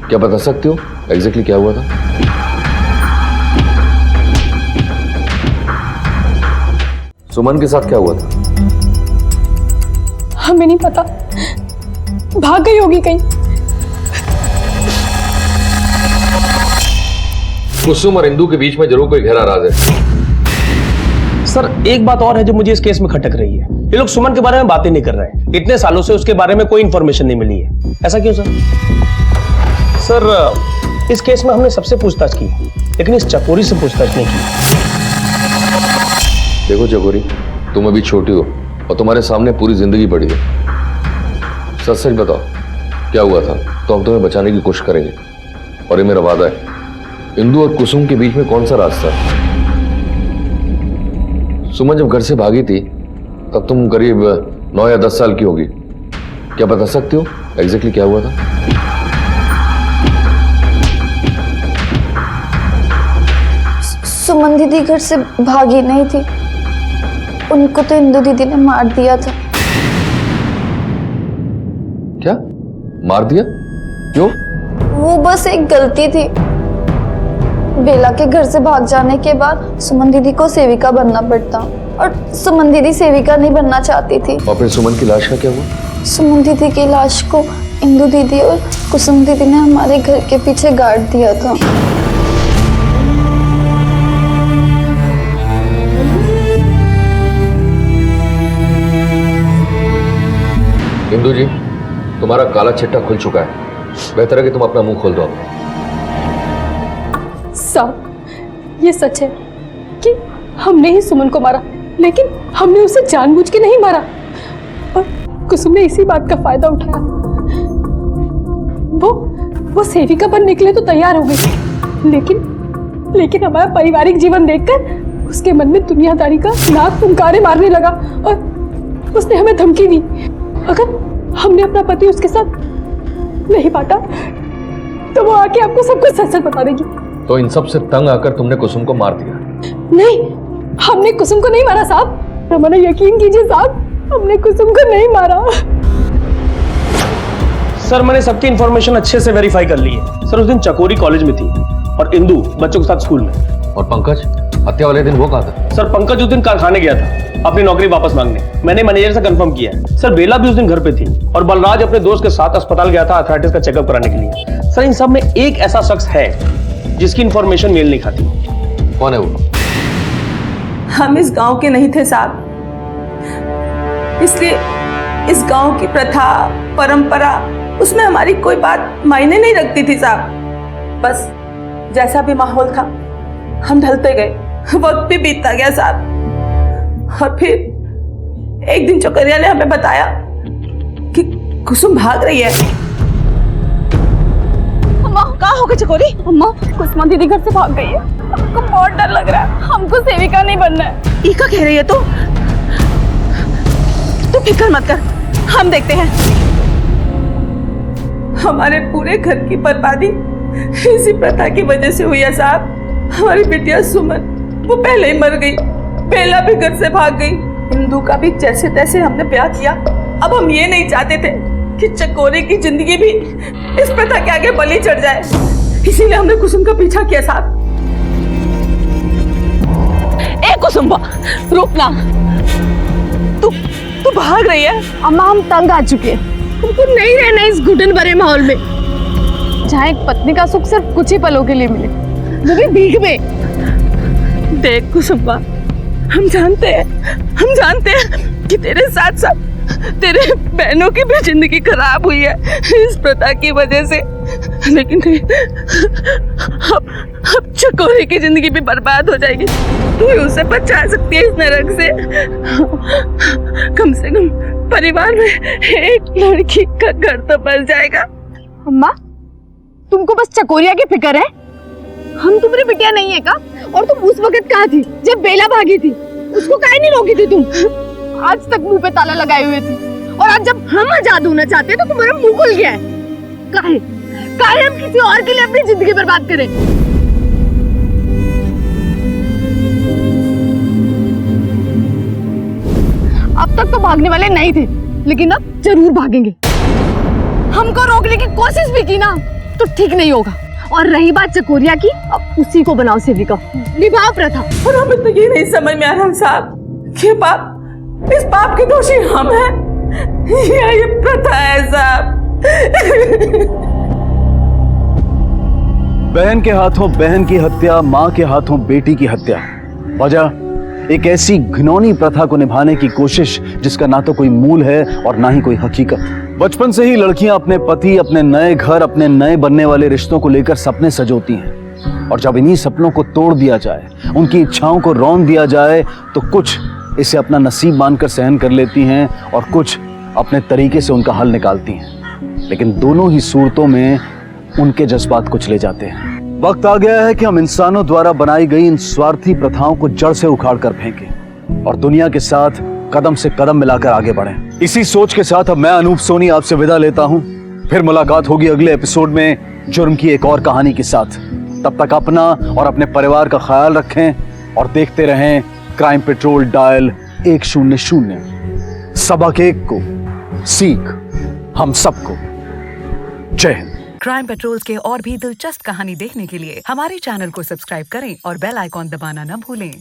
क्या बता सकती हो एग्जैक्टली क्या हुआ था? सुमन के साथ क्या हुआ था? हमें नहीं पता, भाग गई होगी कहीं। कुसुम और इंदु के बीच में जरूर कोई गहरा राज है। सर एक बात और है जो मुझे इस केस में खटक रही है, ये लोग सुमन के बारे में बातें नहीं कर रहे हैं। इतने सालों से उसके बारे में कोई इंफॉर्मेशन नहीं मिली है, ऐसा क्यों सर? सर इस केस में हमने सबसे पूछताछ की लेकिन इस चकोरी से पूछताछ नहीं की। देखो चकोरी, तुम अभी छोटी हो और तुम्हारे सामने पूरी जिंदगी पड़ी है। सच सच बताओ क्या हुआ था, तो हम तुम्हें बचाने की कोशिश करेंगे। और ये मेरा वादा है, इंदु और कुसुम के बीच में कौन सा रास्ता है? सुमन जब घर से भागी थी तब तुम करीब 9 या 10 साल की होगी। क्या बता सकती हो एग्जैक्टली क्या हुआ था? सुमन दीदी घर से भागी नहीं थी, उनको तो इंदु दीदी ने मार दिया था। क्या मार दिया? क्यों? वो बस एक गलती थी। बेला के घर से भाग जाने के बाद सुमन दीदी को सेविका बनना पड़ता और सुमन दीदी सेविका नहीं बनना चाहती थी। और फिर सुमन की लाश का क्या हुआ? सुमन दीदी की लाश को इंदु दीदी और कुसुम दीदी ने हमारे घर के पीछे गाड़ दिया था। इंदु जी, तुम्हारा काला चिट्टा खुल चुका है। बेहतर है कि तुम अपना मुंह खोल दो। साहब ये सच है कि हमने ही सुमन को मारा, लेकिन हमने उसे जानबूझ के नहीं मारा और कुसुम ने इसी बात का फायदा उठाया। वो सेविका बनने के लिए तो तैयार हो गई, लेकिन हमारा पारिवारिक जीवन देखकर उसके मन में दुनियादारी का नाक फुंकारे मारने लगा और उसने हमें धमकी दी, अगर हमने अपना पति उसके साथ नहीं बांटा तो वो आके आपको सब कुछ सच सच बता देगी। तो इन सब से तंग आकर तुमने कुसुम को मार दिया? नहीं, हमने कुसुम को नहीं मारा साहब, हमारा यकीन कीजिए साहब, हमने कुसुम को नहीं मारा। सर मैंने सबकी इंफॉर्मेशन अच्छे से वेरीफाई कर ली है। सर उस दिन चकोरी कॉलेज में थी और इंदु बच्चों के साथ स्कूल में। और पंकज हत्या वाले दिन वो कहाँ था? सर पंकज उस दिन कारखाने गया था अपनी नौकरी वापस मांगने। मैंने मैनेजर से कंफर्म किया है। सर बेला भी उस दिन घर पे थी और बलराज अपने दोस्त के साथ अस्पताल गया था आर्थराइटिस का चेकअप कराने के लिए। सर इन सब में एक ऐसा शख्स है जिसकी इंफॉर्मेशन मेल नहीं खाती। कौन है वो? हम इस गांव के नहीं थे साहब, इसलिए इस गांव की प्रथा परंपरा उसमें हमारी कोई बात मायने नहीं रखती थी साहब। बस जैसा भी माहौल था हम ढलते गए, वक्त भी बीतता गया साहब। और फिर एक दिन चौकरिया ने हमें बताया कि कुसुम भाग रही है। अम्मा कहाँ हो गई चकोरी? अम्मा कुसुम दीदी घर से भाग गई है, हमको बहुत डर लग रहा है, हमको सेविका नहीं बनना है। ये क्या कह रही है तू फिक्र मत कर, हम देखते हैं। हमारे पूरे घर की बर्बादी इसी प्रथा की वजह से हुई है साहब। हमारी बिटिया सुमन वो पहले ही मर गई, बेला भी घर से भाग गई, हिंदू का भी जैसे तैसे हमने ब्याह किया। अब हम ये नहीं चाहते थे कि चकोरे की जिंदगी भी इस प्रथा के आगे बलि चढ़ जाए, इसीलिए हमने कुसुम का पीछा किया साहब। ए कुसुम्बा रुक ना, तू भाग रही है। अम्मा हम तंग आ चुके हैं, हमको नहीं रहना इस घुटन भरे माहौल में जहाँ एक पत्नी का सुख सिर्फ कुछ ही पलों के लिए मिले, वो भी भीख में। देख कुसुम्बा, हम जानते हैं कि तेरे साथ साथ तेरे बहनों की भी जिंदगी खराब हुई है इस प्रथा की वजह से, लेकिन अब चकोरे की जिंदगी भी बर्बाद हो जाएगी। तू ही उसे बचा सकती है इस नरक से। कम से कम परिवार में एक लड़की का घर तो बच जाएगा। अम्मा तुमको बस चकोरिया की फिक्र है, हम तुम्हारी बिटिया नहीं है का? और तुम उस वक्त कहाँ थी जब बेला भागी थी? उसको काहे नहीं रोकी थी तुम? आज तक मुंह पे ताला लगाए हुए थे, और आज जब हम आजाद होना चाहते हैं तो तुम्हारा मुंह खुल गया है। काहे हम किसी और के लिए अपनी जिंदगी बर्बाद करें? अब तक तो भागने वाले नहीं थे, लेकिन अब जरूर भागेंगे। हमको रोकने की कोशिश भी की ना तो ठीक नहीं होगा। और रही बात चकोरिया की, अब उसी को बनाओ सेविका, निभाओ प्रथा। और हमें तो ये नहीं समझ में आ रहा साहब कि इस पाप के दोषी हम हैं या ये प्रथा है साहब। बहन के हाथों बहन की हत्या, माँ के हाथों बेटी की हत्या, वजह एक ऐसी घिनौनी प्रथा को निभाने की कोशिश जिसका ना तो कोई मूल है और ना ही कोई हकीकत। बचपन से ही लड़कियां अपने पति, अपने नए घर, अपने नए बनने वाले रिश्तों को लेकर सपने सजोती हैं, और जब इन्हीं सपनों को तोड़ दिया जाए, उनकी इच्छाओं को रौंद दिया जाए, तो कुछ इसे अपना नसीब मानकर सहन कर लेती हैं और कुछ अपने तरीके से उनका हल निकालती हैं। लेकिन दोनों ही सूरतों में उनके जज्बात कुचले जाते हैं। वक्त आ गया है कि हम इंसानों द्वारा बनाई गई इन स्वार्थी प्रथाओं को जड़ से उखाड़ कर फेंकें और दुनिया के साथ कदम से कदम मिलाकर आगे बढ़ें। इसी सोच के साथ अब मैं अनूप सोनी आपसे विदा लेता हूं। फिर मुलाकात होगी अगले एपिसोड में जुर्म की एक और कहानी के साथ। तब तक अपना और अपने परिवार का ख्याल रखें और देखते रहें क्राइम पेट्रोल डायल 100। सबक एक को सीख हम सबको। जय हिंद। क्राइम पेट्रोल्स के और भी दिलचस्प कहानी देखने के लिए हमारे चैनल को सब्सक्राइब करें और बेल आइकॉन दबाना न भूलें।